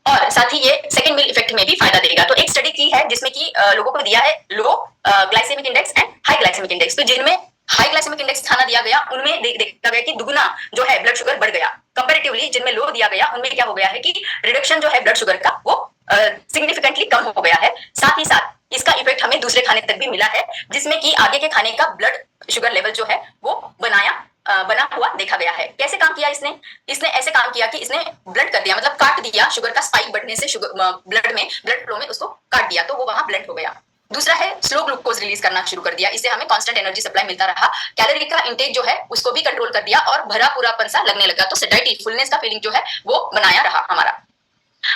और साथ ही ये सेकंड मील इफेक्ट में भी फायदा देगा। तो एक स्टडी की है जिसमें कि लोगों को दिया है low glycemic index and high glycemic index. तो जिनमें हाई ग्लाइसेमिक इंडेक्स खाना दिया गया उनमें देखा गया कि दुगुना जो है ब्लड शुगर बढ़ गया। कंपैरेटिवली जिनमें लो दिया गया उनमें क्या हो गया है कि रिडक्शन जो है ब्लड शुगर का वो सिग्निफिकेंटली कम हो गया है। साथ ही साथ इसका इफेक्ट हमें दूसरे खाने तक भी मिला है, जिसमें कि आगे के खाने का ब्लड शुगर लेवल जो है वो बना हुआ देखा गया है। कैसे काम किया इसने? इसने ऐसे काम किया कि इसने ब्लड कर दिया, मतलब काट दिया, शुगर का स्पाइक बढ़ने से शुगर ब्लड फ्लो में उसको काट दिया तो वो वहां ब्लड हो गया। दूसरा है स्लो ग्लूकोज रिलीज करना शुरू कर दिया, इससे हमें कांस्टेंट एनर्जी सप्लाई मिलता रहा। कैलोरी का इंटेक जो है उसको भी कंट्रोल कर दिया और भरा पूरापन सा लगने लगा, तो सेटाइटी फुलनेस का फीलिंग जो है वो बनाया रहा हमारा।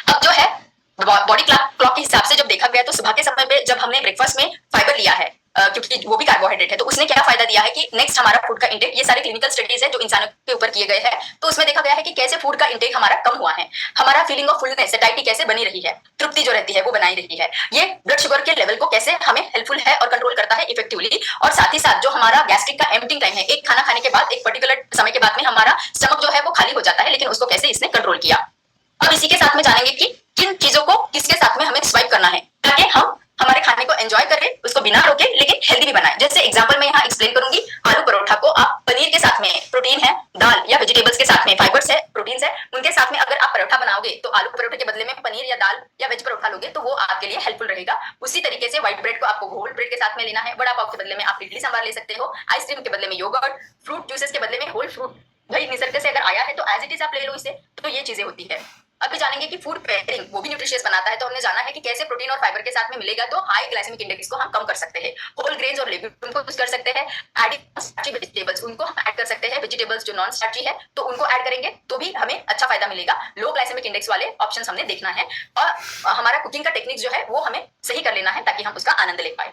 अब जो है बॉडी क्लॉक के हिसाब से जब देखा गया तो सुबह के समय पे जब हमने ब्रेकफास्ट में फाइबर लिया है क्योंकि वो भी कार्बोहाइड्रेट है, तो उसने क्या फायदा दिया है कि नेक्स्ट हमारा फूड का इंटेक, ये सारे क्लिनिकल स्टडीज है जो इंसानों के ऊपर किए गए हैं, तो उसमें देखा गया है कि कैसे फूड का इंटेक हमारा कम हुआ है, हमारा फीलिंग ऑफ फुलनेस सेटाइटी कैसे बनी रही है, तृप्ति जो रहती है वो बनाई रही है, ये ब्लड शुगर के लेवल को कैसे हमें हेल्पफुल है और कंट्रोल करता है इफेक्टिवली, और साथ ही साथ जो हमारा गैस्ट्रिक का एम्प्टिंग टाइम है, एक खाना खाने के बाद एक पर्टिकुलर समय के बाद में हमारा स्टमक जो है वो खाली हो जाता है, लेकिन उसको कैसे इसने कंट्रोल किया। अब इसी के साथ में जानेंगे कि किन चीजों को किसके साथ में हमें स्वाइप करना है ताकि हम हमारे खाने को एंजॉय करें, उसको बिना रोके लेकिन हेल्दी भी बनाएं। जैसे एग्जांपल मैं यहाँ एक्सप्लेन करूंगी, आलू परोठा को आप पनीर के साथ में, प्रोटीन है, दाल या वेजिटेबल्स के साथ में, फाइबर्स है, प्रोटीन्स है, उनके साथ में अगर आप परोठा बनाओगे तो आलू परोठे के बदले में पनीर या दाल या वेज परोठा लोगे तो वो आपके लिए हेल्पफुल रहेगा। उसी तरीके से व्हाइट ब्रेड को आपको होल ब्रेड के साथ में लेना है, वड़ा पाव के बदले में आप इडली सांभर ले सकते हो, आइसक्रीम के बदले में योगर्ट, फ्रूट जूसेस के बदले में होल फ्रूट, भाई निसर्ग से अगर आया है तो एज इट इज आप ले लो इसे। तो ये चीजें होती है। अभी जानेंगे कि फूड पेयरिंग वो भी न्यूट्रिशियस बनाता है, तो हमने जाना है कि कैसे प्रोटीन और फाइबर के साथ में मिलेगा तो हाई ग्लाइसेमिक इंडेक्स को हम कम कर सकते हैं। होल ग्रेन्स और लेग्यूम को यूज कर सकते हैं। एडिड स्टार्ची वेजिटेबल्स उनको हम ऐड कर सकते हैं। वेजिटेबल्स जो नॉन स्टार्ची है तो उनको ऐड करेंगे तो भी हमें अच्छा फायदा मिलेगा। लो ग्लाइसेमिक इंडेक्स वाले ऑप्शंस हमने देखना है और हमारा कुकिंग का टेक्निक जो है वो हमें सही कर लेना है ताकि हम उसका आनंद ले पाए।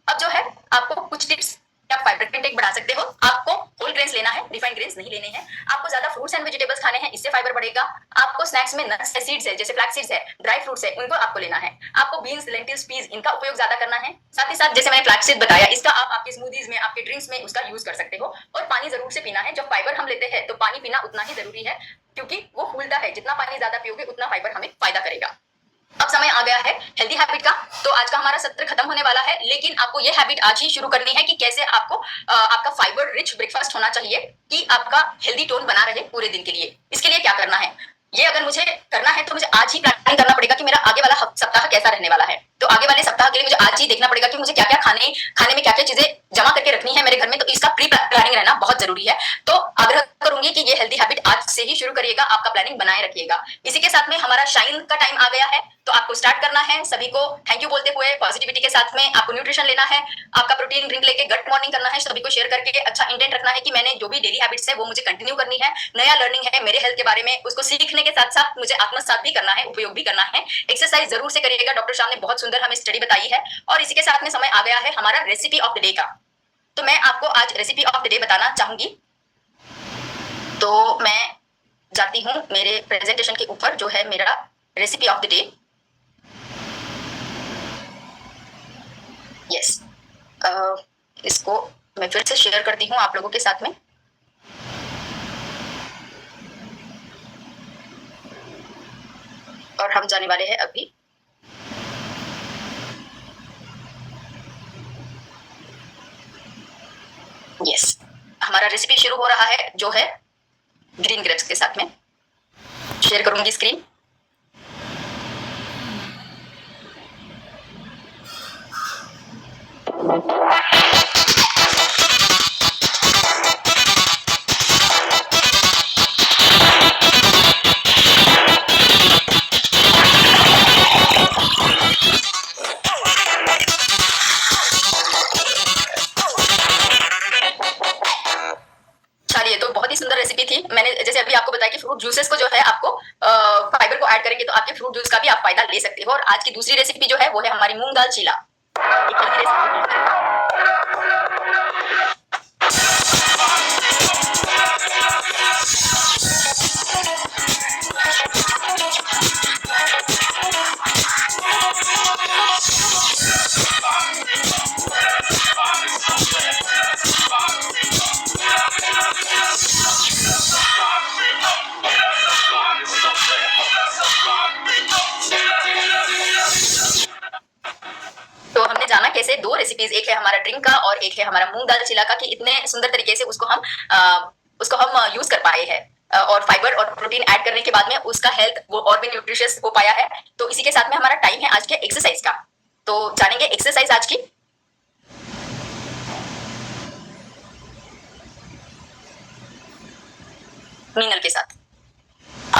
अब जो है आपको कुछ टिप्स, आप फाइबर इंटेक बढ़ा सकते हो। आपको होल ग्रेन्स लेना है, रिफाइंड ग्रेन्स नहीं लेने हैं। आपको ज्यादा फ्रूट्स एंड वेजिटेबल्स खाने हैं, इससे फाइबर बढ़ेगा। आपको स्नैक्स में नट्स है, सीड्स है, जैसे फ्लैक्स सीड्स है, ड्राई फ्रूट्स है, उनको आपको लेना है। आपको बीन्स, लेंटिल्स, पीस इनका उपयोग ज्यादा करना है। साथ ही साथ जैसे मैंने फ्लैक्स सीड बताया, इसका आप आपके स्मूदीज में, आपके ड्रिंक्स में उसका यूज कर सकते हो। और पानी जरूर से पीना है। जब फाइबर हम लेते हैं तो पानी पीना उतना ही जरूरी है क्योंकि वो फूलता है। जितना पानी ज्यादा पियोगे उतना फाइबर हमें फायदा करेगा। अब समय आ गया है हेल्दी हैबिट का। तो आज का हमारा सत्र खत्म होने वाला है, लेकिन आपको ये हैबिट आज ही शुरू करनी है कि कैसे आपको आपका फाइबर रिच ब्रेकफास्ट होना चाहिए कि आपका हेल्दी टोन बना रहे पूरे दिन के लिए। इसके लिए क्या करना है, ये अगर मुझे करना है तो मुझे आज ही प्लानिंग करना पड़ेगा कि मेरा आगे वाला सप्ताह कैसा रहने वाला है। तो आगे वाले सप्ताह के लिए मुझे आज ही देखना पड़ेगा कि मुझे क्या क्या खाने में क्या क्या चीजें जमा करके रखनी है मेरे घर में। तो इसका प्री प्लानिंग रहना बहुत जरूरी है। तो आग्रह करूंगी कि ये हेल्दी हैबिट आज से ही शुरू करिएगा, आपका प्लानिंग बनाए रखिएगा। इसी के साथ में हमारा शाइन का टाइम आ गया है, तो आपको स्टार्ट करना है। सभी को थैंक यू बोलते हुए पॉजिटिविटी के साथ में आपको न्यूट्रिशन लेना है, आपका प्रोटीन ड्रिंक लेके गट मॉर्निंग करना है। सभी को शेयर करके अच्छा इंटेंट रखना है कि मैंने जो भी डेली हैबिट्स है वो मुझे कंटिन्यू करनी है। नया लर्निंग है मेरे हेल्थ के बारे में, उसको सीखने के साथ साथ मुझे आत्मसात भी करना है, उपयोग भी करना है। एक्सरसाइज जरूर से करिएगा, डॉक्टर शाम ने बहुत सुंदर हमें स्टडी बताई है। और इसी के साथ में समय आ गया है हमारा रेसिपी ऑफ द डे का। तो मैं आपको आज रेसिपी ऑफ द डे बताना चाहूंगी। तो मैं जाती हूँ मेरे प्रेजेंटेशन के ऊपर, जो है मेरा recipe of the day. Yes, इसको मैं फिर से शेयर करती हूँ आप लोगों के साथ में। और हम जाने वाले हैं अभी यस, हमारा रेसिपी शुरू हो रहा है जो है ग्रीन ग्रेप्स के साथ में। शेयर करूंगी स्क्रीन। चलिए, तो बहुत ही सुंदर रेसिपी थी। मैंने जैसे अभी आपको बताया कि फ्रूट जूसेस को जो है आपको फाइबर को ऐड करेंगे तो आपके फ्रूट जूस का भी आप फायदा ले सकते हो। और आज की दूसरी रेसिपी जो है वो है हमारी मूंग दाल चीला। एक हेल्दी तो हमने जाना कैसे दो रेसिपीज, एक है हमारा ड्रिंक का और एक है हमारा मूंग दाल चिला का, कि इतने सुंदर तरीके से उसको हम यूज कर पाए हैं। और फाइबर और प्रोटीन ऐड करने के बाद में उसका हेल्थ वो और भी न्यूट्रिशियस हो पाया है। तो इसी के साथ में हमारा टाइम है आज के एक्सरसाइज का। तो जानेंगे एक्सरसाइज आज की। मीनल के साथ।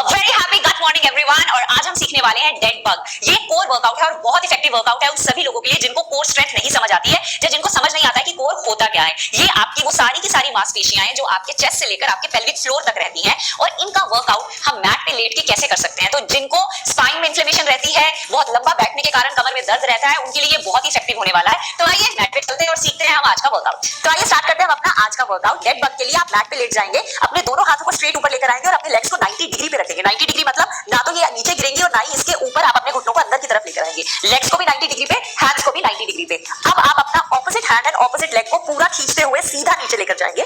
Very happy good morning everyone. और आज हम सीखने वाले हैं डेड बग। ये कोर वर्कआउट है और बहुत इफेक्टिव वर्कआउट है उन सभी लोगों के लिए जिनको कोर स्ट्रेंथ नहीं समझ आती है, या जिनको समझ नहीं आता है कि कोर होता क्या है। ये आपकी वो सारी की सारी मांसपेशियां हैं जो आपके चेस्ट से लेकर आपके पेल्विक फ्लोर तक रहती हैं, और इनका वर्कआउट हम मैट पे लेट के कैसे कर सकते हैं। तो जिनको स्पाइन में इन्फ्लेमेशन रहती है, बहुत लंबा बैठने के कारण कमर में दर्द रहता है, उनके लिए ये बहुत ही इफेक्टिव होने वाला है। तो आइए मैट पे चलते हैं और सीखते हैं हम आज का वर्कआउट। तो आइए स्टार्ट करते हैं हम अपना आज का वर्कआउट। डेड बग के लिए आप मैट पे लेट जाएंगे, अपने दोनों हाथों को स्ट्रेट ऊपर लेकर आएंगे और अपने लेग्स को 90 डिग्री पे रखेंगे। 90 डिग्री मतलब ना तो ये नीचे गिरेंगी और ना ही इसके ऊपर आप अपने घुटनों को अंदर की तरफ लेकर आएंगे। लेग्स को भी 90 डिग्री पे, हैंड्स को भी 90 डिग्री पे। अब आप अपना opposite hand and opposite leg को पूरा खींचते हुए सीधा नीचे लेकर जाएंगे,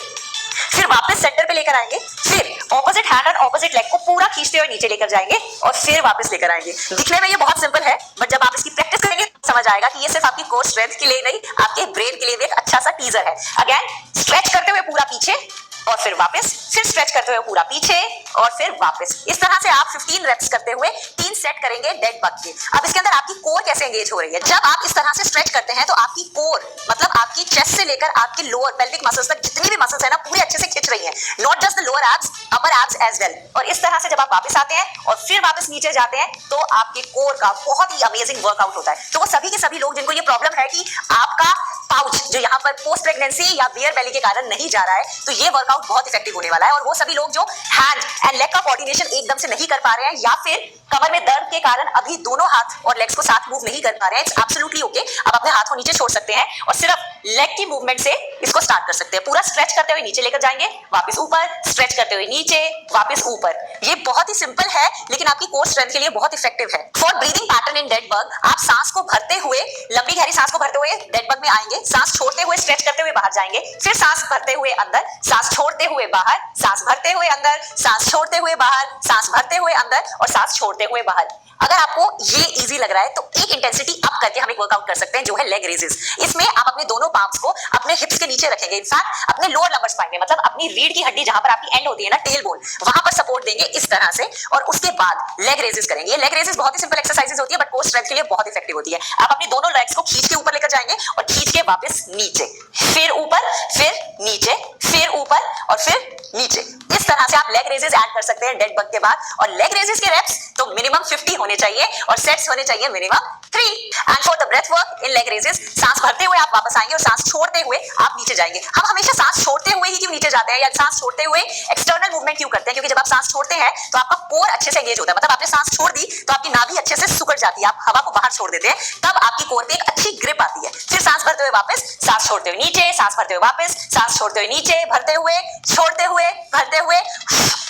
फिर वापस सेंटर पे लेकर आएंगे, फिर opposite hand and opposite leg को पूरा खींचते हुए नीचे लेकर जाएंगे और फिर वापस लेकर आएंगे। दिखने में ये बहुत सिंपल है, बट जब आप इसकी प्रैक्टिस करेंगे तो समझ आएगा कि ये सिर्फ आपकी कोर स्ट्रेंथ के लिए नहीं, आपके ब्रेन के लिए भी एक अच्छा सा टीजर है। अगेन स्ट्रेच करते हुए पूरा पीछे और फिर वापस, फिर स्ट्रेच करते हुए पूरा पीछे और फिर वापस। इस तरह से आप 15 रेप्स करते हुए 3 सेट करेंगे डेड बग के। अब इसके अंदर आपकी कोर कैसे एंगेज हो रही है। जब आप इस तरह से स्ट्रेच करते हैं तो आपकी कोर मतलब आपकी चेस्ट से लेकर आपकी लोअर पेल्विक मसल्स तक जितनी भी मसल्स है ना, पूरी अच्छे से खिंच रही है। Not just the lower abs, upper abs as well. और इस तरह से जब आप वापस आते हैं और फिर वापस नीचे जाते हैं तो आपके कोर का बहुत ही अमेजिंग वर्कआउट होता है। तो वो सभी के सभी लोग जिनको ये प्रॉब्लम है कि आपका पाउच जो यहाँ पर पोस्ट प्रेगनेंसी या बियर बेली के कारण नहीं जा रहा है, तो ये वर्कआउट बहुत इफेक्टिव होने वाला है। और वो सभी लोग जो हैंड एंड लेग का कोऑर्डिनेशन एकदम से नहीं कर पा रहे हैं या फिर कमर में दर्द के कारण अभी दोनों हाथ और लेग्स को साथ मूव नहीं कर पा रहे हैं, इट्स एब्सोल्युटली ओके। आप अपने हाथ को नीचे छोड़ सकते हैं और सिर्फ लेग की मूवमेंट से इसको स्टार्ट कर सकते हैं। पूरा स्ट्रेच करते हुए नीचे लेकर जाएंगे, वापस ऊपर, स्ट्रेच करते हुए नीचे, वापस ऊपर। ये बहुत ही सिंपल है लेकिन आपकी कोर स्ट्रेंथ के लिए बहुत इफेक्टिव है। For breathing pattern in dead bug, आप सांस को भरते हुए, लंबी गहरी सांस को भरते हुए डेड बग में आएंगे, सांस छोड़ते हुए स्ट्रेच करते हुए बाहर जाएंगे, फिर सांस भरते हुए अंदर, सांस छोड़ते हुए बाहर, सांस भरते हुए अंदर, सांस छोड़ते हुए बाहर, सांस भरते हुए अंदर और सांस छोड़ते हुए बाहर। अगर आपको ये इजी लग रहा है तो एक इंटेंसिटी अप करके हम एक वर्कआउट कर सकते हैं जो है लेग रेजेस। इसमें आप अपने दोनों पाम्स को अपने हिप्स के नीचे रखेंगे, इनफैक्ट अपने लोअर लंबर स्पाइन में, मतलब अपनी रीढ़ की हड्डी जहां पर आपकी एंड होती है ना, टेल बोन, वहां पर सपोर्ट देंगे इस तरह से और उसके बाद लेग रेजेस करेंगे। ये लेग रेजेस बहुत ही सिंपल एक्सरसाइजेस होती है बट कोर स्ट्रेंथ के लिए बहुत इफेक्टिव होती है। आप अपनी दोनों लेग्स को खींच के ऊपर लेकर जाएंगे और खींच के वापस नीचे, फिर ऊपर, फिर नीचे, फिर ऊपर और फिर नीचे। इस तरह से आप लेग रेजेस ऐड कर सकते हैं डेड बग के बाद। और लेग रेजेस के रेप्स तो मिनिमम 50 होने चाहिए और सेट्स होने चाहिए minimum 3। And for the breath work in leg raises, सांस भरते हुए आप वापस आएंगे और सांस छोड़ते हुए आप नीचे जाएंगे। हम हमेशा सांस छोड़ते हुए ही क्यों नीचे जाते हैं या सांस छोड़ते हुए एक्सटर्नल मूवमेंट क्यों करते हैं? क्योंकि जब आप सांस छोड़ते हैं तो आपका कोर अच्छे से एंगेज होता है, मतलब आपने सांस छोड़ दी तो आपकी नाभि अच्छे से सिकुड़ जाती है, आप हवा को बाहर छोड़ देते हैं, तब आपकी कोर पे एक अच्छी ग्रिप आती है। फिर सांस भरते हुए वापस, सांस छोड़ते हुए नीचे, सांस भरते हुए वापस, सांस छोड़ते हुए नीचे, भरते हुए, छोड़ते हुए, भरते हुए।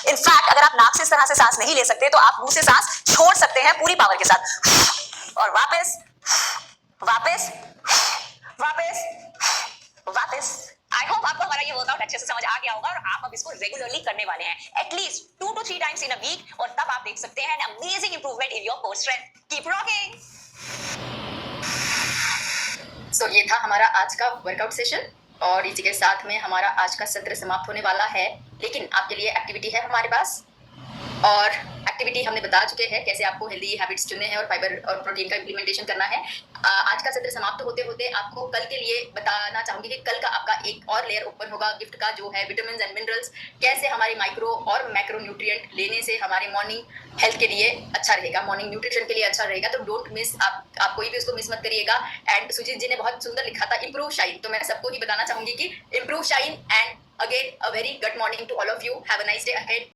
इनफैक्ट अगर आप नाक से इस तरह से सांस नहीं ले सकते तो आप मुंह से सांस छोड़ सकते हैं पूरी पावर के साथ और वापस, वापस, वापस, वापस। आई होप आपको हमारा ये वर्कआउट अच्छे से समझ आ गया होगा और आप अब इसको रेगुलरली करने वाले हैं, at least 2 to 3 times in a week, और तब आप देख सकते हैं an amazing improvement in your core strength. Keep rocking. So ये था हमारा आज का वर्कआउट सेशन और इसी के साथ में हमारा आज का सत्र समाप्त होने वाला है। लेकिन आपके लिए एक्टिविटी है हमारे पास और एक्टिविटी हमने बता चुके हैं कैसे आपको हेल्दी हैबिट्स चुनने हैं और फाइबर और प्रोटीन का इम्प्लीमेंटेशन करना है। आज का सत्र समाप्त होते होते आपको कल के लिए बताना चाहूंगी कि कल का आपका एक और लेयर ओपन होगा गिफ्ट का, जो है विटामिन एंड मिनरल्स, कैसे हमारे माइक्रो और मैक्रो न्यूट्रिएंट लेने से हमारे मॉर्निंग हेल्थ के लिए अच्छा रहेगा, मॉर्निंग न्यूट्रिशन के लिए अच्छा रहेगा। तो डोंट मिस, आप कोई भी उसको मिस मत करिएगा। एंड सुजीत जी ने बहुत सुंदर लिखा था इम्प्रूव शाइन, तो मैं सबको ही बताना चाहूंगी कि improve shine and again a very good morning to all of you. Have a nice day ahead.